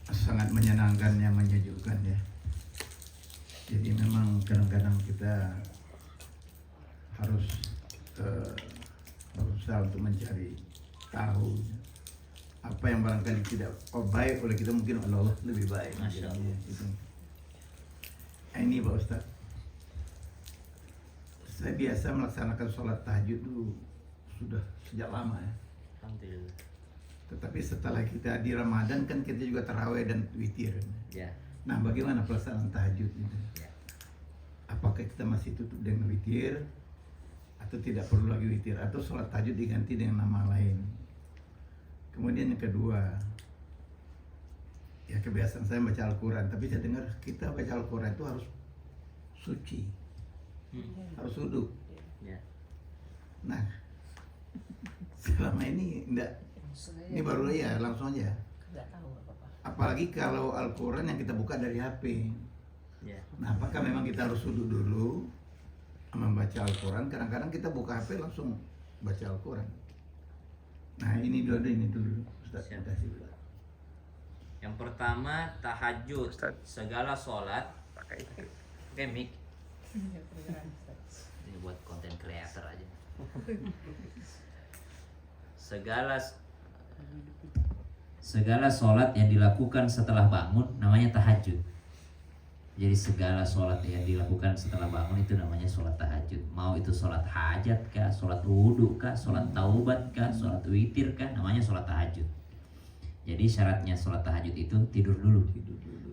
sangat menyenangkan, yang menyejukkan ya. Jadi memang kadang-kadang kita harus berusaha untuk mencari tahu apa yang barangkali tidak baik oleh kita, mungkin oleh Allah lebih baik. Masya Allah. Gitu. Ini Pak Ustadz, saya biasa melaksanakan sholat tahajud itu sudah sejak lama ya. Alhamdulillah. Tetapi setelah kita di Ramadan kan kita juga tarawih dan witir. Ya. Nah, bagaimana pelaksanaan tahajud itu? Ya. Apakah kita masih tutup dengan witir atau tidak perlu lagi witir, atau sholat tahajud diganti dengan nama lain. Kemudian yang kedua, ya kebiasaan saya baca Al-Quran, tapi saya dengar kita baca Al-Quran itu harus suci, harus wudhu. Ya. Nah, selama ini enggak, ini baru ya langsung aja. Apalagi kalau Al-Quran yang kita buka dari HP. Ya. Nah, apakah memang kita harus wudhu dulu membaca Al-Quran? Kadang-kadang kita buka HP langsung baca Al-Quran. Nah, ini dulu Ustaz. Siap. Kasih dulu. Yang pertama tahajud, Ustaz. segala sholat. Pakai itu. Oke, mic. Ini buat konten creator aja. Segala sholat yang dilakukan setelah bangun namanya tahajud. Jadi segala sholat yang dilakukan setelah bangun itu namanya sholat tahajud. Mau itu sholat hajat kah, sholat wudhu kah, sholat taubat kah, sholat witir kah, namanya sholat tahajud. Jadi syaratnya sholat tahajud itu tidur dulu.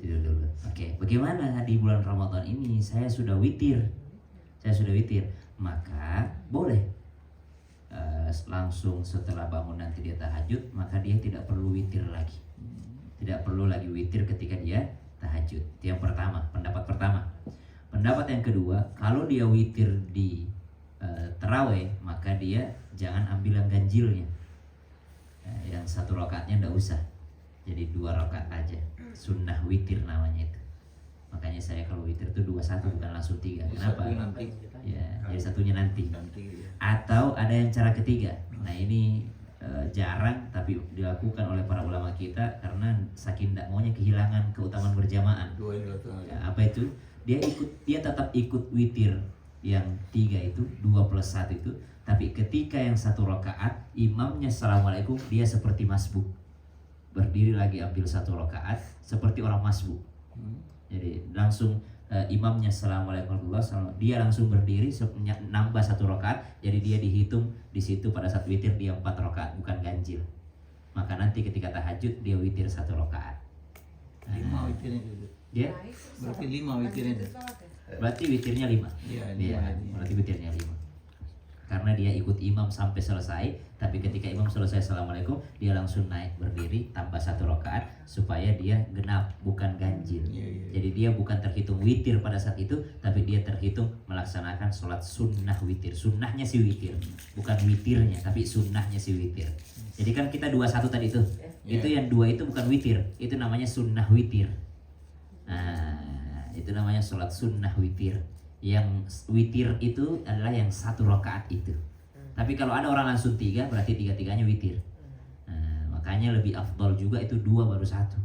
Tidur dulu. Oke, bagaimana di bulan Ramadan ini saya sudah witir. Maka boleh langsung setelah bangun nanti dia tahajud, maka dia tidak perlu witir lagi. Tidak perlu lagi witir ketika dia tahajud. Itu yang pertama, pendapat pertama. Pendapat yang kedua, kalau dia witir di taraweh, maka dia jangan ambil yang ganjilnya. Yang satu rakaatnya ndak usah. Jadi 2 rakaat aja. Sunnah witir namanya itu. Makanya saya kalau witir itu 21 bukan langsung 3. Kenapa? Nanti. Ya, jadi satunya nanti. Nanti ya. Atau ada yang cara ketiga. Nah, ini jarang tapi dilakukan oleh para ulama kita karena saking tidak maunya kehilangan keutamaan berjamaah. Ya, apa itu? Dia tetap ikut witir yang 3 itu, 2 plus 1 itu, tapi ketika yang 1 rakaat imamnya assalamualaikum, dia seperti masbuk, berdiri lagi ambil 1 rakaat seperti orang masbuk. Jadi langsung imamnya assalamualaikum warahmatullahi, dia langsung berdiri nambah 1 rakaat, jadi dia dihitung di situ pada saat witir dia 4 rakaat, bukan ganjil. Maka nanti ketika tahajud dia witir 1 rakaat. 5 witirnya dulu. Ya, Berarti 5 witirnya. berarti witirnya 5. Iya, Iya, 5. berarti witirnya 5. Karena dia ikut imam sampai selesai, tapi ketika imam selesai assalamualaikum, dia langsung naik berdiri tambah 1 rakaat supaya dia genap, bukan ganjil. Iya. Jadi dia bukan terhitung witir pada saat itu, tapi dia terhitung melaksanakan sholat sunnah witir. Sunnahnya si witir, bukan witirnya, tapi sunnahnya si witir. Jadi kan kita 21 tadi itu, itu yang 2 itu bukan witir, itu namanya sunnah witir. Nah, itu namanya sholat sunnah witir. Yang witir itu adalah yang 1 rakaat itu. Tapi kalau ada orang langsung 3, berarti 3-3-nya witir. Nah, makanya lebih afdol juga itu 2 baru 1.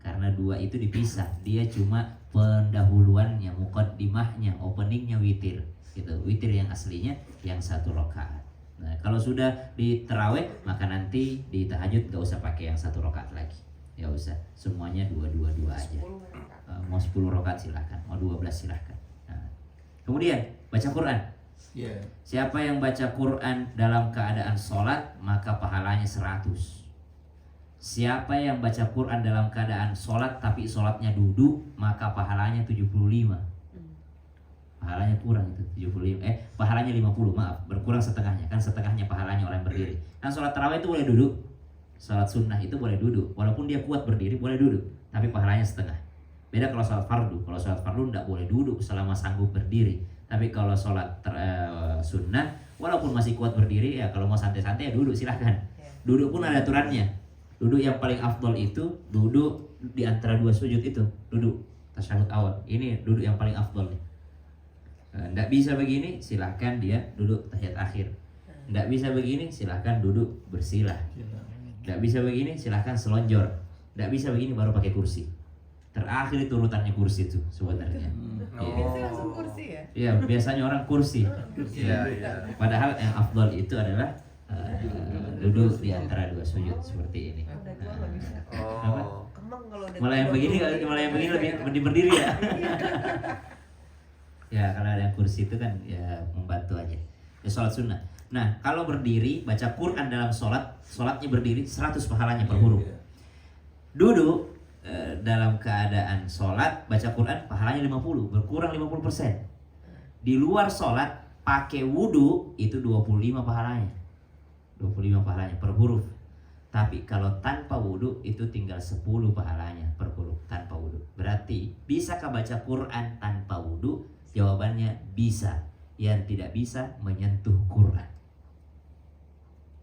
Karena 2 itu dipisah, dia cuma pendahuluannya, muqaddimahnya, openingnya witir. Gitu. Witir yang aslinya yang 1 rakaat. Nah, kalau sudah di taraweh, maka nanti di tahajud gak usah pakai yang 1 rakaat lagi. Ya usah, semuanya 2 aja. Mau 10 rakaat silahkan, mau 12 silahkan. Kemudian baca Quran. Iya. Siapa yang baca Quran dalam keadaan sholat, maka pahalanya 100. Siapa yang baca Quran dalam keadaan sholat tapi sholatnya duduk, maka pahalanya 75. Pahalanya kurang itu 75. Pahalanya 50, maaf, berkurang setengahnya. Kan setengahnya pahalanya orang yang berdiri. Kan sholat tarawih itu boleh duduk. Sholat sunnah itu boleh duduk. Walaupun dia kuat berdiri, boleh duduk. Tapi pahalanya setengah. Beda kalau sholat fardu. Kalau sholat fardu tidak boleh duduk selama sanggup berdiri. Tapi kalau sholat sunnah, walaupun masih kuat berdiri, ya kalau mau santai-santai ya duduk silahkan. Duduk pun ada aturannya. Duduk yang paling afdol itu duduk di antara 2 sujud itu. Duduk tasyahud awal. Ini duduk yang paling afdol. Tidak bisa begini, silahkan dia duduk tahiyat akhir. Tidak bisa begini, silahkan duduk bersilah. Tidak bisa begini, silahkan selonjor. Tidak bisa begini, baru pakai kursi. Terakhir itu urutannya kursi itu sebenarnya. Biasanya langsung kursi ya? Iya, biasanya orang kursi. Iya. Padahal yang afdal itu adalah duduk di antara 2 sujud seperti ini. Udah tua nggak bisa. Oh. Kemang kalau udah Malah yang tua begini, dulu. lebih berdiri ya. Ya, kalau ada yang kursi itu kan ya membantu aja. Ya sholat sunnah. Nah, kalau berdiri baca Quran dalam sholatnya berdiri 100 pahalanya per huruf. Duduk dalam keadaan sholat baca Quran pahalanya 50, berkurang 50%. Di luar sholat pakai wudu itu 25 pahalanya. 25 pahalanya per huruf. Tapi kalau tanpa wudu itu tinggal 10 pahalanya per huruf tanpa wudu. Berarti bisakah baca Quran tanpa wudu? Jawabannya bisa. Yang tidak bisa menyentuh Quran.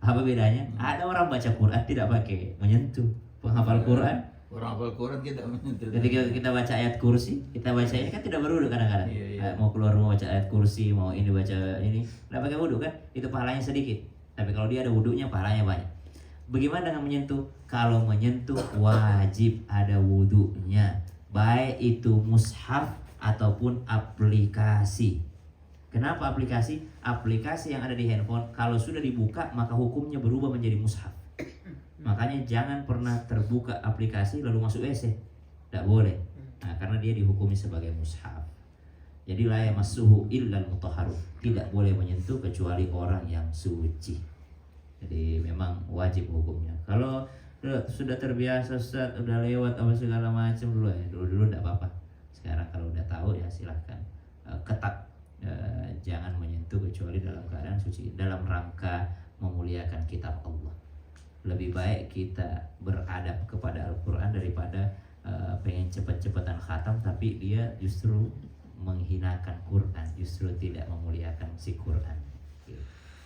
Apa bedanya? Ada orang baca Quran tidak pakai menyentuh. Penghafal Quran. Orang hafal Quran kita menyentuh. Ketika kita baca ayat kursi, kita baca ini kan tidak berwudu kadang-kadang. Iya. Mau keluar rumah baca ayat kursi, mau ini baca ini, tidak pakai wudu kan? Itu pahalanya sedikit. Tapi kalau dia ada wudunya, pahalanya banyak. Bagaimana dengan menyentuh? Kalau menyentuh wajib ada wudunya, baik itu mushaf ataupun aplikasi. Kenapa aplikasi? Aplikasi yang ada di handphone kalau sudah dibuka maka hukumnya berubah menjadi mushaf. Makanya jangan pernah terbuka aplikasi lalu masuk WC. Tidak boleh. Nah, karena dia dihukumi sebagai mushaf. Jadi la yamassuhu illal mutahharun. Tidak boleh menyentuh kecuali orang yang suci. Jadi memang wajib hukumnya. Kalau sudah terbiasa Ustaz, udah lewat apa segala macam dulu ya. Dulu enggak apa-apa. Sekarang kalau udah tahu ya silahkan. Ketat. Jangan menyentuh kecuali dalam keadaan suci, dalam rangka memuliakan kitab Allah. Lebih baik kita beradab kepada Al-Quran daripada pengen cepat-cepatan khatam tapi dia justru menghinakan Quran, justru tidak memuliakan si Quran.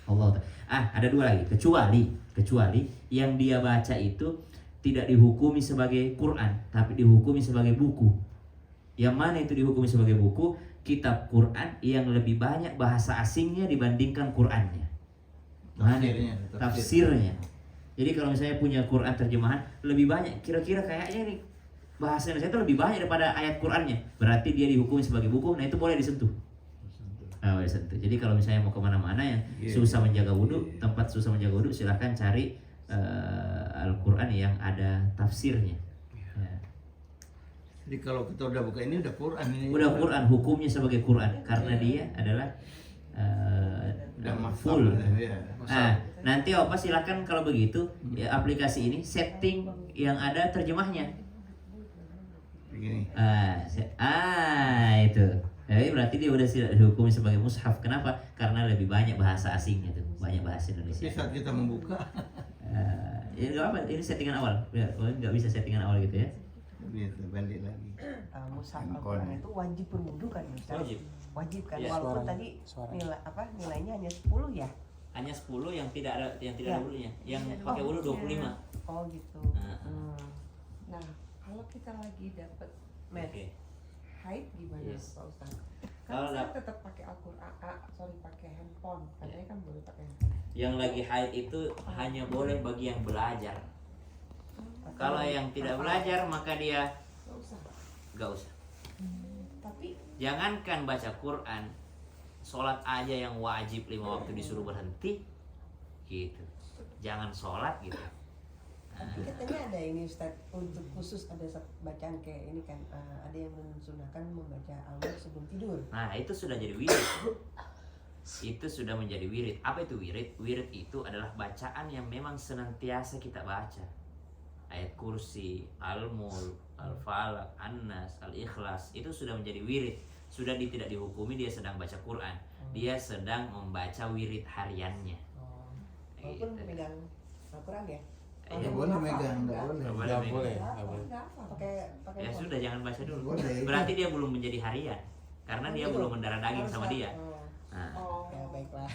Allah. Ada dua lagi, kecuali yang dia baca itu tidak dihukumi sebagai Quran tapi dihukumi sebagai buku. Yang mana itu dihukumi sebagai buku? Kitab Quran yang lebih banyak bahasa asingnya dibandingkan Qurannya. Tafsirnya. Jadi kalau misalnya punya Quran terjemahan lebih banyak, kira-kira kayaknya nih bahasa Indonesia itu lebih banyak daripada ayat Qurannya. Berarti dia dihukumi sebagai buku. Nah itu boleh disentuh. Boleh disentuh. Jadi kalau misalnya mau kemana-mana yang susah menjaga wudhu, tempat susah menjaga wudhu, silahkan cari Al-Quran yang ada tafsirnya. Jadi kalau kita udah buka ini udah Quran ini. Udah Quran, hukumnya sebagai Quran karena dia adalah full. Ya. Nanti Opa silakan kalau begitu ya, aplikasi ini setting yang ada terjemahnya. Begini. Itu. Jadi berarti dia udah dihukumi sebagai mushaf. Kenapa? Karena lebih banyak bahasa asingnya tuh, banyak bahasa Indonesia. Tapi saat kita membuka, ini nggak apa, ini settingan awal. Nggak bisa settingan awal gitu ya. bisa balik lagi. Mushaf Al-Quran itu wajib berwudu kan Ustaz? Wajib kan, Yes. walaupun tadi nilainya hanya 10 ya? Hanya 10 yang tidak ada wudunya. Yang pakai wudu 25. Oh gitu. Nah, kalau kita lagi dapat Oke. haid gimana Yes. Pak Ustaz? Kalau Kan saya tetap pakai Al-Quran, pakai handphone. Katanya kan boleh pakai handphone. Yang lagi haid itu hanya boleh bagi yang belajar. Kalau yang tidak belajar maka dia Nggak usah. gak usah. Tapi Jangankan baca Quran, sholat aja yang wajib 5 waktu disuruh berhenti, gitu. Jangan sholat gitu. Tapi katanya ada ini Ustaz, untuk khusus ada bacaan kayak ini kan, ada yang mensunahkan membaca Al-Mulk sebelum tidur. Nah itu sudah jadi wirid. Itu sudah menjadi wirid. Apa itu wirid? Wirid itu adalah bacaan yang memang senantiasa kita baca. Ayat kursi, Al-Mulk, Al-Falaq, An-Nas, Al-Ikhlas, itu sudah menjadi wirid. Sudah tidak dihukumi dia sedang baca Quran. Dia sedang membaca wirid hariannya. Walaupun megang Al-Quran ya? Nggak boleh megang, nggak boleh. Nggak boleh. Pakai Ya handphone. sudah, jangan baca dulu. Boleh. Berarti dia belum menjadi harian. Karena dia belum mendarah daging sama dia. Nah, Ya baiklah.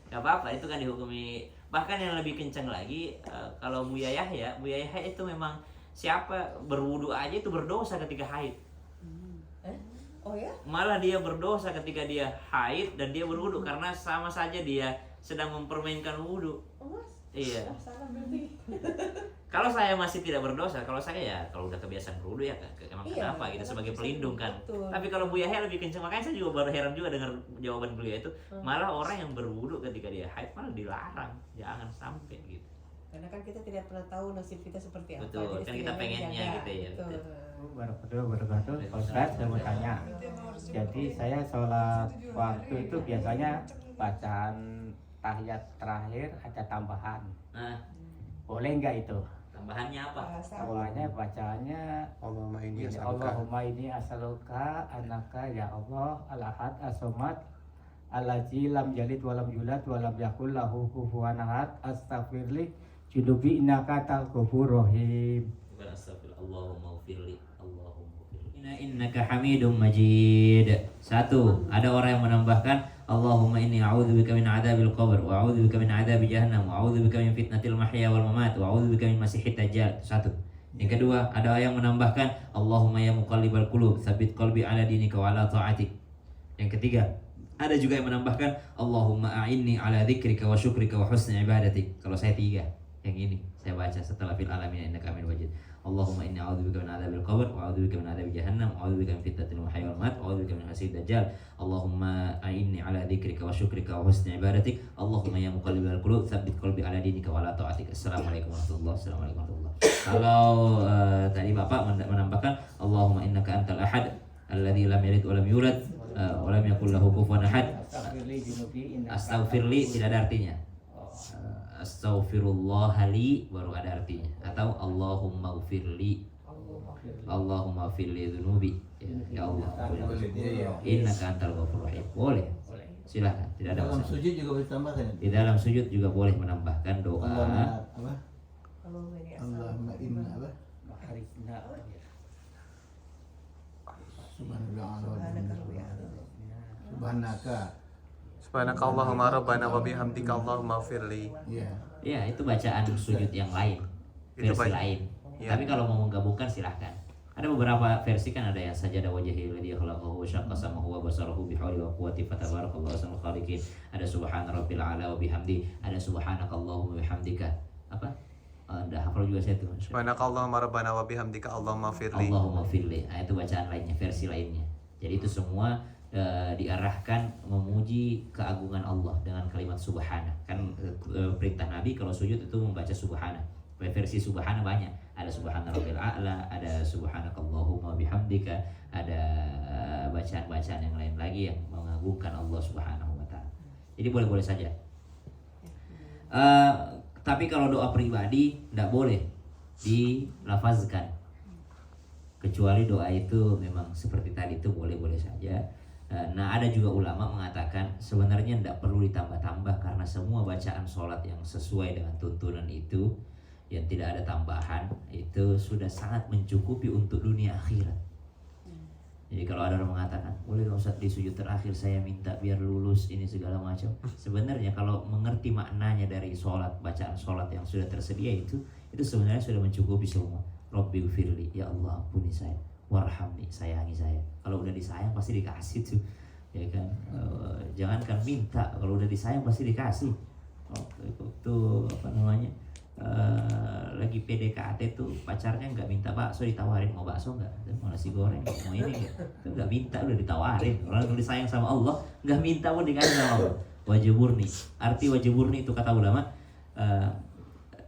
gak apa-apa, itu kan dihukumi. Bahkan yang lebih kencang lagi, kalau Buya Yahya itu memang siapa berwudu aja itu berdosa ketika haid. Oh ya? Malah dia berdosa ketika dia haid dan dia berwudu karena sama saja dia sedang mempermainkan wudu. Oh, Mas, Iya. salah berarti. Kalau saya masih tidak berdosa, kalau saya ya kalau udah kebiasaan berwudu ya emang Iya, kenapa gitu karena sebagai bisa pelindung kan. betul. Tapi kalau Bu Yahya lebih kenceng, makanya saya juga baru heran juga dengar jawaban beliau itu. Malah orang yang berwudu ketika dia haid malah dilarang, jangan sampai gitu. Karena kan kita tidak pernah tahu nasib kita seperti apa. Betul, jadi kan kita setidaknya pengennya dijaga. gitu ya, Betul. Wabarakatuh. Pak Ustadz, saya mau tanya. Jadi saya sholat waktu itu biasanya bacaan tahiyat terakhir ada tambahan. Nah, Boleh nggak itu? Tambahannya apa? Awalnya bacaannya Allahumma inni ini, as'aluka. Allahumma inni as'aluka annaka ya Allah al-ahad as-samad allazi lam yalid wa lam yulad wa lam yakul lahu kufuwan ahad astaghfirli junubi innaka antal ghafurur rahim. Allahumma ufirli, Allahumma ufirli. Innaka Hamidum Majid. Satu, ada orang yang menambahkan Allahumma inni a'udzubika min adzabil qabr wa a'udzubika min adzabi jahannam wa a'udzubika min fitnatil mahya wal mamat wa a'udzubika min masiihid dajjal. Satu. Yang kedua, ada yang menambahkan Allahumma ya muqallibal qulub, tsabbit qalbi ala dinika wa ala ta'atik. Yang ketiga, ada juga yang menambahkan Allahumma a'inni ala dzikrika wa syukrika wa husni ibadatik. Kalau saya tiga, yang ini saya baca setelah fil alamin innaka hamidum majid. Allahumma inni a'udzubika min adzabil qabr wa a'udzubika min adzabi jahannam wa a'udzubika min fitnatil mahya wal mamat wa a'udzubika min masiihid dajjal. Allahumma a'inni ala dzikrika wa syukrika wa husni ibadatik. Allahumma ya muqallibal qulub, tsabbit qalbi ala dinika wa ala ta'atik. Assalamualaikum warahmatullahi wabarakatuh. Kalau tadi Bapak menambahkan Allahumma innaka antal ahad alladzi lam yalid wa lam yulad wa lam yakul lahu kufuwan ahad. Astaghfirli junubi innaka Astaghfirli tidak ada artinya. Astaghfirullah li baru ada artinya, atau Allahumma ufirli, Allahumma ufirli dzunubi, ya Allah, innaka antal ghafurur rahim. Boleh, silakan, tidak ada Dalam masalah. sujud juga boleh tambahkan. Di dalam sujud juga boleh menambahkan doa. Apa? Allahumma inni Allahumma inna apa? Maharisna. Subhanaka. Subhanaka Allahumma rabbana wa bihamdika Allahumma firli. Iya. Ya, itu bacaan sujud yang lain, Itu versi baik. lain. Ya. Tapi kalau mau menggabungkan silahkan. Ada beberapa versi kan, ada yang sajada wajhi alladzi khalaqahu wa syaqqa samahu wa basarahu bihawli wa quwwati fatabarakallahu ahsanul khaliqin. Ada subhana rabbil a'la wa bihamdi, ada subhanakallahumma bihamdika. Apa? Anda hafal juga saya tuh. Subhanaka Allahumma rabbana wa bihamdika Allahumma firli. Allahumma firli. Nah, itu bacaan lainnya, versi lainnya. Jadi itu semua diarahkan memuji keagungan Allah dengan kalimat subhana. Kan perintah Nabi kalau sujud itu membaca subhana. Versi subhana banyak. Ada subhana rabbil a'la, ada subhanakallahumma bihamdika, ada bacaan-bacaan yang lain lagi yang mengagungkan Allah Subhanahu wa taala. Jadi boleh-boleh saja. Tapi kalau doa pribadi tidak boleh dilafazkan, kecuali doa itu memang seperti tadi itu boleh-boleh saja. Nah, ada juga ulama mengatakan sebenarnya tidak perlu ditambah-tambah, karena semua bacaan sholat yang sesuai dengan tuntunan itu, yang tidak ada tambahan, itu sudah sangat mencukupi untuk dunia akhirat. Jadi kalau ada orang mengatakan boleh nggak Ustaz di sujud terakhir saya minta biar lulus ini segala macam, sebenarnya kalau mengerti maknanya dari sholat, bacaan sholat yang sudah tersedia itu sebenarnya sudah mencukupi semua. Rabbi firli, ya Allah ampuni saya, warhamni, sayangi saya. Kalau udah disayang pasti dikasih tuh, ya kan. Jangankan minta, kalau udah disayang pasti dikasih. Tuh apa namanya, lagi PDKT tuh pacarnya nggak minta bakso, ditawarin mau bakso nggak, mau nasi goreng, mau ini nggak minta, udah ditawarin. Orang kalau disayang sama Allah nggak minta pun dikasih sama Allah. Wajiburni, arti wajiburni itu kata ulama,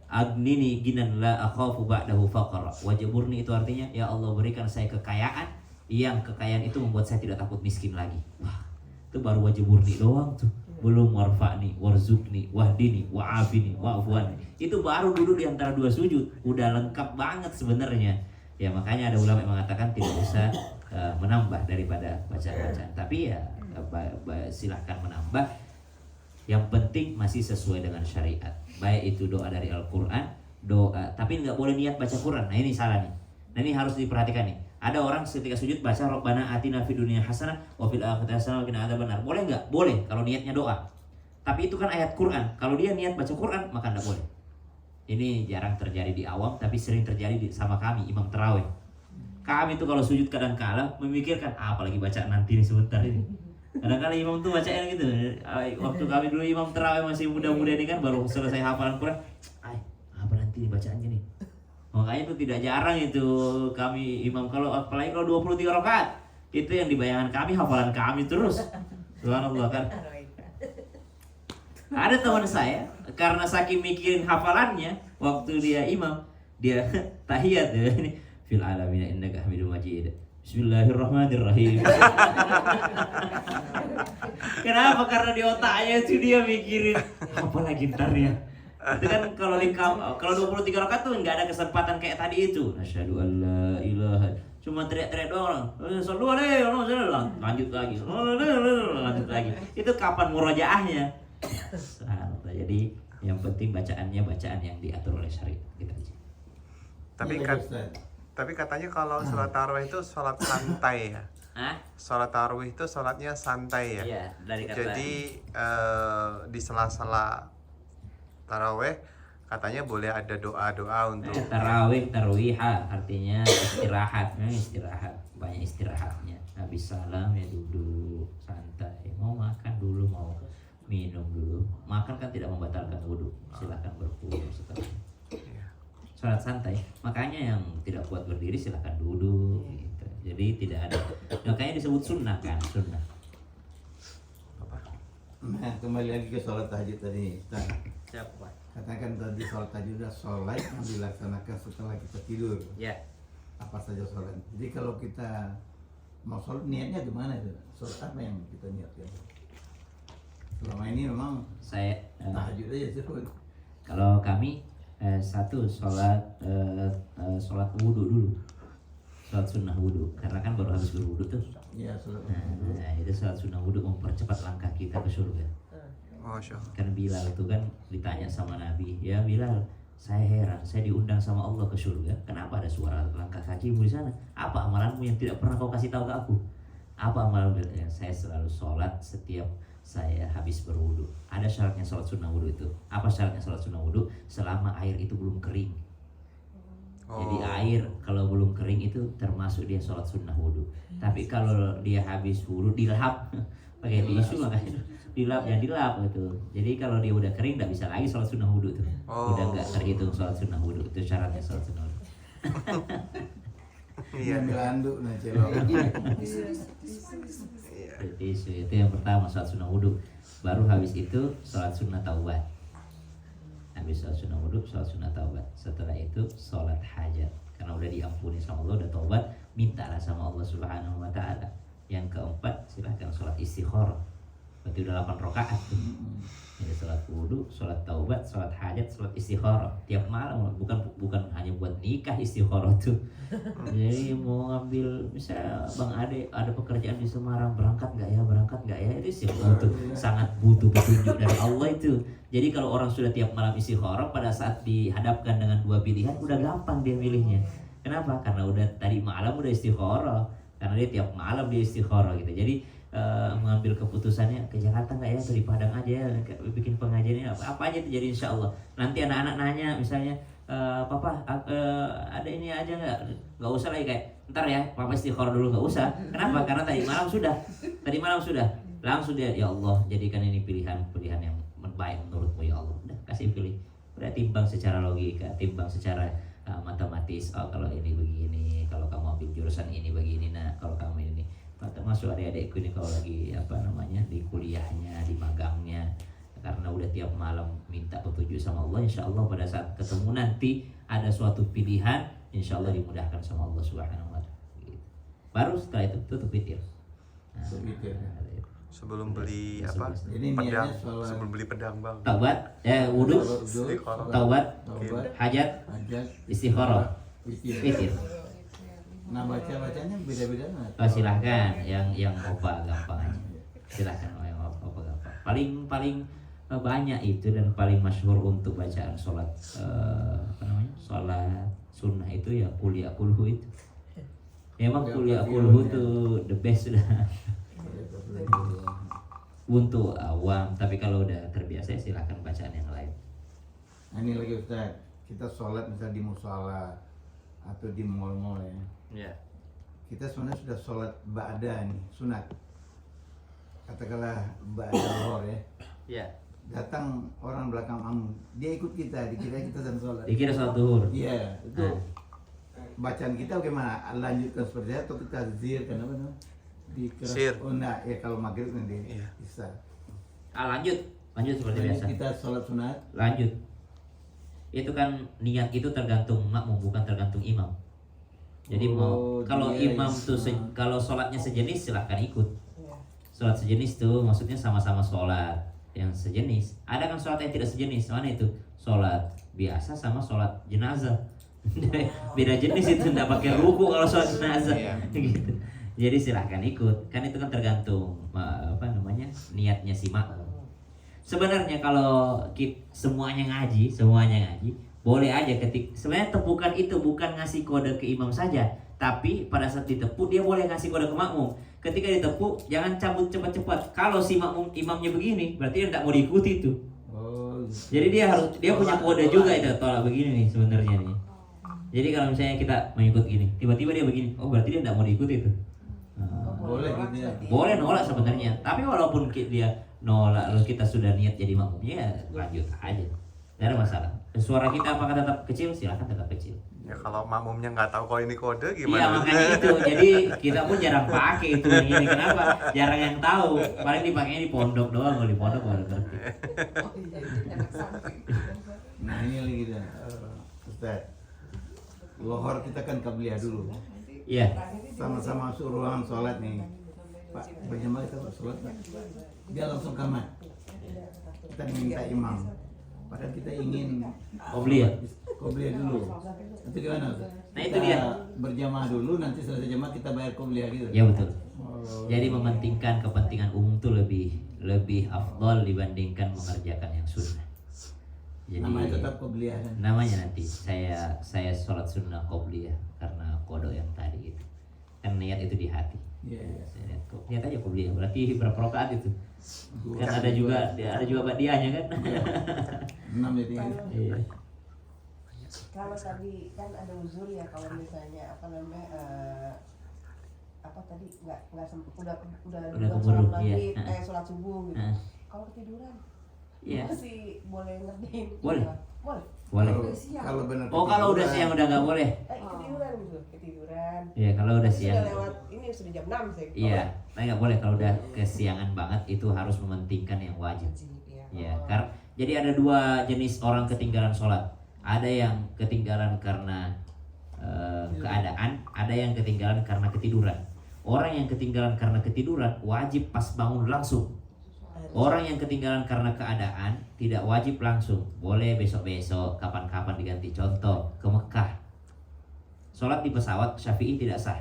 agnini ginan la akhafu ba'dahu faqra. Wajiburni itu artinya ya Allah berikan saya kekayaan yang kekayaan itu membuat saya tidak takut miskin lagi. Wah, itu baru wajiburni doang tuh. Belum warfa'ni, warzukni, wahdini, wa'afini, wa'afwani. Itu baru duduk di antara dua sujud, udah lengkap banget sebenarnya. Ya makanya ada ulama yang mengatakan tidak usah menambah daripada bacaan-bacaan. Tapi ya silahkan menambah. Yang penting masih sesuai dengan syariat. Baik itu doa dari Al-Quran, doa, tapi nggak boleh niat baca Quran. Nah ini salah nih. Nah ini harus diperhatikan nih. Ada orang ketika sujud baca Rabbana atina fid dunya hasanah wa fil akhirati hasanah wa qina adzabannar. Boleh nggak? Boleh kalau niatnya doa. Tapi itu kan ayat Quran. Kalau dia niat baca Quran maka nggak boleh. Ini jarang terjadi di awam, tapi sering terjadi sama kami imam tarawih. Kami itu kalau sujud kadang-kala memikirkan apalagi baca nanti nih sebentar ini. Kadang-kala imam tuh bacanya gitu. Waktu kami dulu imam tarawih masih muda-muda ini kan baru selesai hafalan Quran. Apa nanti nih bacaannya nih? Makanya itu tidak jarang itu kami imam, kalau apalagi kalau 23 rakaat itu yang di bayangan kami hafalan kami terus. Subhanallah kan. Ada teman saya karena saking mikirin hafalannya waktu dia imam, dia tahiyat ya ini fil alamin innaka hamidum majid. Bismillahirrahmanirrahim. Kenapa? Karena di otaknya itu dia mikirin apa lagi ntar ya. Itu kan kalau 23 rakaat tuh nggak ada kesempatan kayak tadi itu. Asyhadu an la ilaha, cuma teriak-teriak doang. Sallu alaihi lanjut lagi. Lanjut lagi. Itu kapan murojaahnya? Jadi yang penting bacaannya bacaan yang diatur oleh syariat kita aja. Tapi katanya kalau sholat tarawih itu sholat santai ya. Hah? Sholat tarawih itu sholatnya santai ya. Iya, dari kata. Jadi di sela-sela tarawih katanya boleh ada doa-doa untuk tarawih artinya istirahat, istirahat, banyak istirahatnya. Habis salam ya duduk santai, mau makan dulu, mau minum dulu. Makan kan tidak membatalkan wudhu, silahkan berwudhu setelah. Sholat santai, makanya yang tidak kuat berdiri silahkan duduk gitu. Jadi tidak ada, makanya disebut sunnah kan, sunnah. Nah, kembali lagi ke sholat tahajud tadi. Siapa Pak? Katakan tadi sholat tahajud adalah sholat yang dilaksanakan setelah kita tidur. Ya. Apa saja sholat. Jadi kalau kita mau sholat, niatnya gimana itu? Sholat apa yang kita niatkan? Selama ini memang Saya tahajud aja sih. kalau kami satu sholat wudhu dulu, sholat sunnah wudhu, karena kan baru habis berwudhu tuh. Iya, sholat. Nah, itu sholat sunnah wudhu mempercepat langkah kita ke surga. Masya Allah. Kan Bilal itu kan ditanya sama Nabi, ya Bilal, saya heran, saya diundang sama Allah ke surga, kenapa ada suara langkah kakimu di sana? Apa amalanmu yang tidak pernah kau kasih tahu ke aku? Apa amalanmu? Ya, saya selalu sholat setiap saya habis berwudu. Ada syaratnya sholat sunnah wudu itu. Apa syaratnya sholat sunnah wudu? Selama air itu belum kering. Jadi air kalau belum kering itu termasuk dia sholat sunnah wudu. Tapi kalau dia habis wudu dilap pakai tisu, makanya dilap ya dilap gitu. Jadi kalau dia udah kering nggak bisa lagi sholat sunnah wudu tuh. Udah nggak terhitung sholat sunnah wudu. Itu syaratnya sholat sunnah wudu. Iya, ambil anduk nah celok. Tisu itu yang pertama, sholat sunnah wudu. Baru habis itu sholat sunnah taubat. Habis sholat sunnah wudu, sholat sunnah taubat. Setelah itu sholat hajat. Karena udah diampuni sama Allah, udah taubat, mintalah sama Allah Subhanahu wa Ta'ala. Yang keempat, silahkan sholat istikharah. Berarti udah 8 rakaat tuh. Jadi sholat wudu, sholat taubat, sholat hajat, sholat istikharah. Tiap malam, bukan hanya buat nikah istikharah tuh. Jadi mau ngambil, misalnya Bang Ade ada pekerjaan di Semarang, berangkat nggak ya, itu istikharah tuh. Sangat butuh petunjuk dari Allah itu. Jadi kalau orang sudah tiap malam istikharah, pada saat dihadapkan dengan dua pilihan, udah gampang dia milihnya. Kenapa? Karena udah tadi malam udah istikharah. Karena dia tiap malam dia istikharah gitu. Jadi mengambil keputusannya ke Jakarta nggak ya, atau di Padang aja ya, bikin pengajiannya apa aja itu. Jadi insya Allah nanti anak-anak nanya misalnya, Papa ada ini aja nggak usah lagi, kayak ntar ya Papa istikharah dulu, nggak usah. Kenapa? Karena tadi malam sudah langsung dia, ya Allah jadikan ini pilihan yang baik menurutmu ya Allah, udah kasih pilih. Udah timbang secara logika, timbang secara matematis. Oh kalau ini begini, kalau kamu ambil jurusan ini begini, nah kalau kamu ini termasuk adik-adikku ini kalau lagi di kuliahnya, di magangnya, karena udah tiap malam minta petunjuk sama Allah, insya Allah pada saat ketemu nanti ada suatu pilihan, insya Allah dimudahkan sama Allah Subhanahu wa Ta'ala gitu. Baru setelah itu tutup witir. Sebelum beli Ini pedang, niatnya sholat. sebelum beli pedang bang. Taubat, wudu, Istikharah. taubat, Hajat, hajat, istikharah, witir. Nah bacanya beda-beda nah. Oh, silahkan yang opa gampang aja. Silahkan yang opa gampang. Paling banyak itu dan paling masyhur untuk bacaan sholat sholat sunnah itu ya kuliah kulhu itu. Memang kuliah kulhu tuh the best sudah. Untuk awam, tapi kalau udah terbiasa silahkan bacaan yang lain. Nah, ini lagi Ustaz, kita sholat misalnya di musola atau di mall-mall ya. Ya. Kita sebenarnya sudah sholat ba'da nih, sunat. Katakanlah ba'da zuhur ya. Ya. Datang orang belakang dia ikut kita, dikira kita sedang sholat. Dikira sholat zuhur. Iya, itu. Bacaan kita bagaimana? Lanjutkan seperti itu atau kita zir kenapa namanya? Zir. Oh enggak, ya kalau maghrib nanti bisa. Lanjut seperti Jadi biasa. kita sholat sunat. Lanjut. Itu kan niat itu tergantung makmum, bukan tergantung imam. Jadi kalau imam tuh kalau sholatnya sejenis silahkan ikut. Sholat sejenis tuh maksudnya sama-sama sholat yang sejenis. Ada kan sholat yang tidak sejenis, mana itu? sholat biasa sama sholat jenazah. Beda jenis itu, nggak pakai ruku kalau sholat jenazah. Iya. Gitu. Jadi silahkan ikut, kan itu kan tergantung niatnya si makmum. Sebenarnya kalau semuanya ngaji, boleh aja sebenarnya tepukan itu bukan ngasih kode ke imam saja, tapi pada saat ditepuk dia boleh ngasih kode ke makmum. Ketika ditepuk jangan cabut cepat-cepat. Kalau si imamnya begini, berarti dia tidak mau diikuti itu. Oh, Jadi dia punya kode juga itu, tolak begini nih sebenarnya nih. Jadi kalau misalnya kita mengikut gini, tiba-tiba dia begini, oh berarti dia tidak mau diikuti itu. boleh gitu ya. Boleh nolak sebenarnya, tapi walaupun dia nolak lalu kita sudah niat jadi makmumnya, ya lanjut aja, tidak ada masalah. Suara kita apakah tetap kecil? Silakan tetap kecil. Ya kalau makmumnya nggak tahu kalau ini kode Iya gimana? makanya itu, jadi kita pun jarang pakai itu yang ini. Kenapa? Jarang yang tahu, paling dipakainya di pondok doang, kalau di pondok baru ngerti. Nah ini lagi kita, Ustaz. Lohor kita kan qabliyah dulu. Iya. Sama-sama suruhan sholat nih. Pak, berjamaah kita sholat Pak. Dia langsung kamar. Kita minta imam. Padahal kita ingin Qobliyah dulu. Nanti gimana Ustaz? Nah, itu Kita dia. Berjamaah dulu, nanti selesai jamaah kita bayar Qobliyah gitu. Ya betul. Oh. Jadi mementingkan kepentingan umum itu lebih afdol dibandingkan mengerjakan yang sunnah. Jadi Namanya tetap Qobliyah kan? namanya nanti saya sholat sunnah qobliyah karena kodok yang tadi itu. Kan niat itu di hati. Iya, iya. Saya lihat aja qobliyah. Berarti berapa rakaat itu? Kan ada juga badiahnya kan? 6 jadi. Iya. Kalau tadi kan ada uzur ya, kalau misalnya apa tadi nggak sempet udah keburu, sholat maghrib, iya. sholat subuh gitu. Nah. Kalau ketiduran Iya. masih boleh ngertiin? Boleh. Boleh. Boleh. Kalau benar. Oh kalau udah siang udah nggak boleh. Ketiduran gitu, ketiduran. Iya kalau udah siang. Sudah lewat, ini sudah jam 6 sih. Iya, tapi nggak boleh kalau udah kesiangan banget, itu harus mementingkan yang wajib. Ya, karena jadi ada dua jenis orang ketinggalan sholat. Ada yang ketinggalan karena keadaan, ada yang ketinggalan karena ketiduran. Orang yang ketinggalan karena ketiduran wajib pas bangun langsung. Orang yang ketinggalan karena keadaan tidak wajib langsung. Boleh besok-besok, kapan-kapan diganti. Contoh ke Mekah. Sholat di pesawat Syafi'i tidak sah.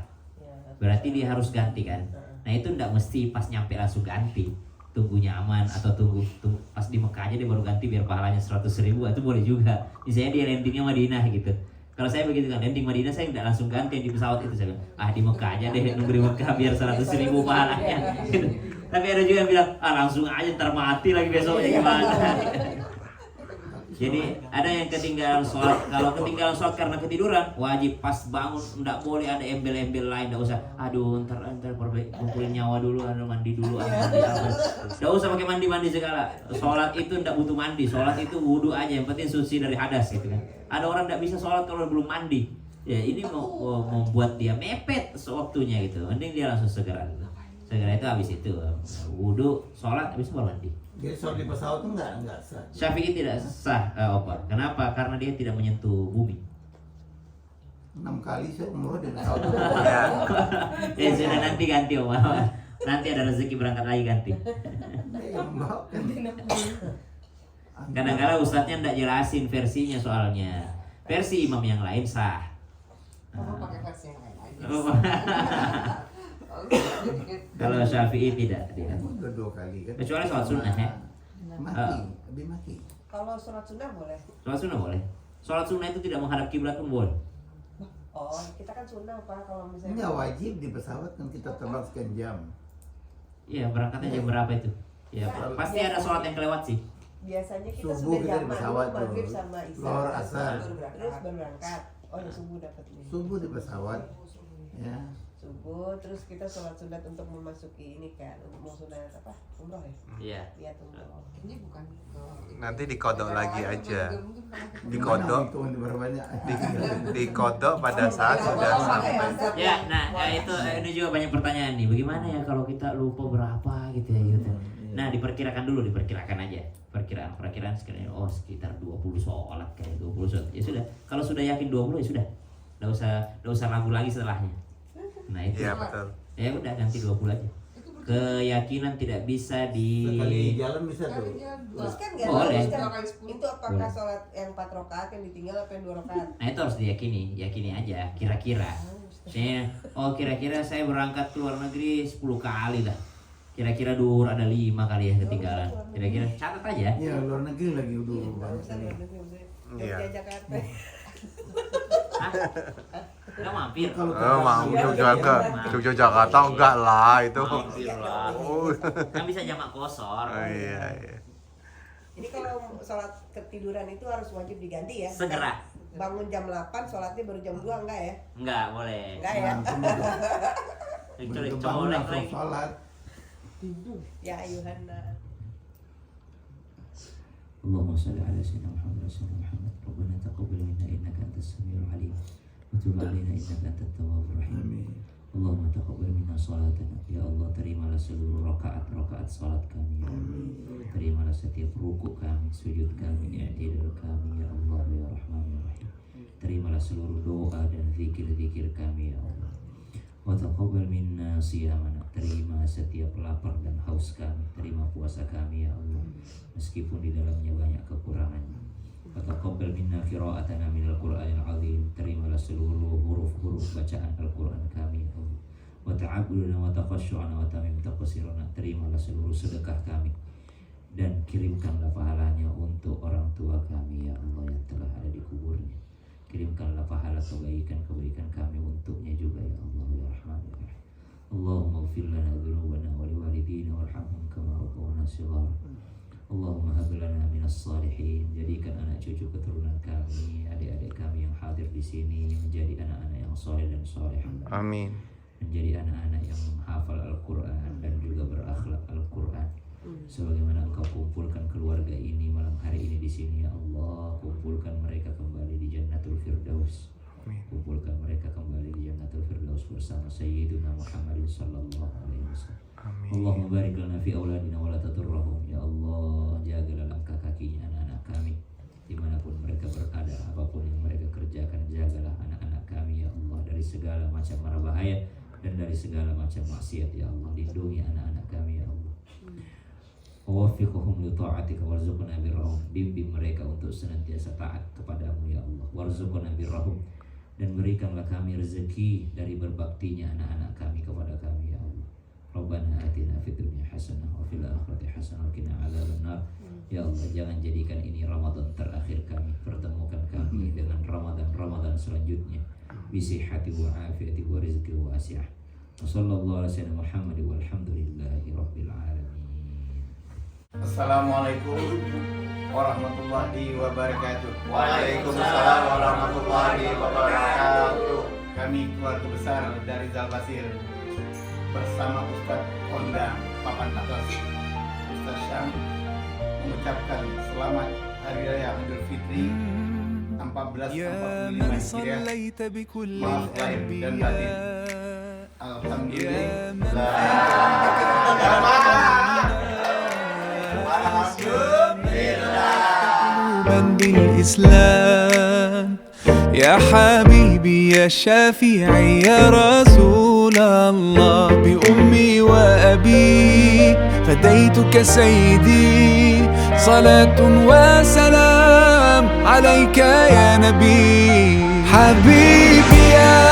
Berarti dia harus ganti kan. Nah itu tidak mesti pas nyampe langsung ganti. Tunggu nyaman atau tunggu pas di Mekah aja dia baru ganti biar pahalanya 100.000, itu boleh juga. Misalnya dia landingnya Madinah gitu. Kalau saya begitu kan, landing Madinah saya tidak langsung ganti yang di pesawat itu, saya bilang, di Mekah aja deh, nunggu di Mekah biar 100.000 pahalanya. Gitu. Tapi ada juga yang bilang, langsung aja ntar mati lagi besoknya gimana. Jadi ada yang ketinggalan sholat. Kalau ketinggalan sholat karena ketiduran, wajib pas bangun, nggak boleh ada embel-embel lain, nggak usah. Aduh, ntar kumpulin nyawa dulu, mandi dulu, mandi apa. Nggak usah pakai mandi segala. Sholat itu nggak butuh mandi. Sholat itu wudhu aja, yang penting suci dari hadas gitu kan. Ada orang nggak bisa sholat kalau belum mandi. Ya ini mau membuat dia mepet sewaktunya gitu. Mending dia langsung segera gitu. Segera itu habis itu wudhu, sholat, habis itu baru mandi. Jadi sholat di pesawat itu enggak sah. Syafi'i tidak sah, Opa. Kenapa? Karena dia tidak menyentuh bumi. 6 kali saya umroh di pesawat. Ya sudah, nanti ganti Om. Nanti ada rezeki berangkat lagi ganti. Kadang-kadang ustadznya tidak jelasin versinya soalnya. Versi imam yang lain sah. Pakai versi yang lain aja. Kalau Syafi'i tidak. Udah 2 kali kan. Kecuali sholat sunnah ya. Lebih mati. Kalau sholat sunnah boleh. Sholat sunnah boleh. Sholat sunnah itu tidak menghadap kiblat pun boleh. Oh, kita kan sunnah Pak, kalau misalnya Enggak wajib di pesawat kan kita terbang sekian jam. Iya, berangkatnya jam berapa itu? Ya, pasti ada sholat yang kelewat sih. biasanya kita Subuh sudah kita di jamak pesawat dulu, maghrib tuh. sama isya, Lohor, asar. terus baru berangkat. Oh ya subuh dapat nih. Subuh di pesawat. Ya. Subuh, terus kita sholat sunat untuk memasuki ini kan, mau sunat apa? Umroh ya? Iya. Lihat umroh. Ini bukan Nanti dikodok lagi aja. Gimana Dikodok. hitung berapa banyak? Dikodok pada saat sudah sampai. Ya, nah itu ini juga banyak pertanyaan nih. Bagaimana ya kalau kita lupa berapa gitu ya gitu. Nah, diperkirakan dulu, diperkirakan aja. Perkiraan sekiranya sekitar 20 sholat kayak 20 sholat. Ya sudah. Kalau sudah yakin 20 ya sudah. Enggak usah ragu lagi setelahnya. Nah, itu. Iya betul. Ya udah ganti 20 aja. itu keyakinan tidak bisa Sekali jalan bisa tuh. Terus kan nggak Boleh. tahu kan itu apakah sholat yang 4 rakaat yang ditinggal apa yang 2 rakaat? Nah itu harus yakini aja kira-kira. Saya kira-kira saya berangkat ke luar negeri 10 kali lah. Kira-kira duhur ada 5 kali ya ketinggalan. Kira-kira catat aja. Iya, luar negeri lagi udah. Barusan luar negeri maksudnya. Iya. Jogja Jakarta. Nggak mampir. Mau Jogja Jakarta enggak lah itu. Mampir lah. Oh, Kan bisa jamak kosor. iya. Jadi kalau sholat ketiduran itu harus wajib diganti ya? Segera. Bangun jam 8, sholatnya baru jam 2 enggak ya? Enggak boleh. Enggak ya? Kecuali Bangun colek langsung lagi. sholat. Ya ayuhan nas. Allahumma shalli ala sayyidina Muhammad wa Muhammad. Rabbana taqabbal minna innaka antas samiul alim. Wa tub alaina innaka antat tawwabur rahim. Amin. Allahumma taqabbal minna salatana. Ya Allah, terimalah seluruh rakaat salat kami. Ya Allah. Terimalah setiap ruku kami, sujud kami, i'tidal kami ya Allah ya Rahman ya Rahim. Terimalah seluruh doa dan zikir-zikir kami ya Allah. Wa taqabbal minna siyamana. Terima setiap lapar dan haus kami. Terima puasa kami ya Allah, meskipun di dalamnya banyak kekurangannya. Wa taqabbal minna qira'atana minal Qur'anil azim. Terimalah seluruh huruf-huruf bacaan Al-Qur'an kami ya Allah. Wa ta'abbuduna wa taqasyu'ana wa tamim taqsirana. Terimalah seluruh sedekah kami dan kirimkanlah pahalanya untuk orang tua kami ya Allah yang telah ada di kuburnya. Kirimkanlah pahala kebaikan kami untuknya juga ya Allah ya Rahman ya Rahim. Allahumma ighfir lana dhunubana wa liwalidina warhamhum kama rabbawna shighara. Allahumma hab lana minas salihin. Jadikan anak cucu keturunan kami, adik-adik kami yang hadir di sini menjadi anak-anak yang saleh dan salehah. Amin. Menjadi anak-anak yang menghafal Al-Quran dan juga berakhlak Al-Quran. Sebagaimana Engkau kumpulkan keluarga ini malam hari ini di sini ya Allah, kumpulkan mereka kembali di Jannatul Firdaus. Kumpulkan mereka kembali di Jannatul Firdaus bersama Sayyidina Muhammadin sallallahu alaihi wasallam. Amin. Allahumma barik lana fi auladina wa la tadurrahum. Ya Allah, jagalah langkah kakinya anak-anak kami dimanapun mereka berada, apapun yang mereka kerjakan, jagalah anak-anak kami ya Allah dari segala macam mara bahaya dan dari segala macam maksiat ya Allah. Lindungi anak-anak kami ya Allah. Wafiqhum li ta'atika warzuqna birrahum. Bimbing mereka untuk senantiasa taat kepadamu ya Allah. Warzuqna birrahum, dan berikanlah kami rezeki dari berbaktinya anak-anak kami kepada kami ya Allah. Rabbana atina fid dunya hasanah wa fil akhirati hasanah wa qina adzabannar. Ya Allah, jangan jadikan ini Ramadan terakhir kami. Pertemukan kami dengan Ramadan selanjutnya bisihhati wa afiyati wa rizqi wa asiyah. Wassallallahu ala sayyidina Muhammad walhamdulillahi rabbil alamin. Assalamualaikum warahmatullahi wabarakatuh. Waalaikumsalam warahmatullahi wabarakatuh. Kami keluarga besar dari Zalbasir bersama Ustadz Kondang Papan Atas Ustadz Syam mengucapkan selamat Hari Raya Idul Fitri 1445 Hijriah. Maaf lahir dan batin. بالإسلام يا حبيبي يا شافعي يا رسول الله بأمي وأبي فديتك سيدي صلاة وسلام عليك يا نبي حبيبي يا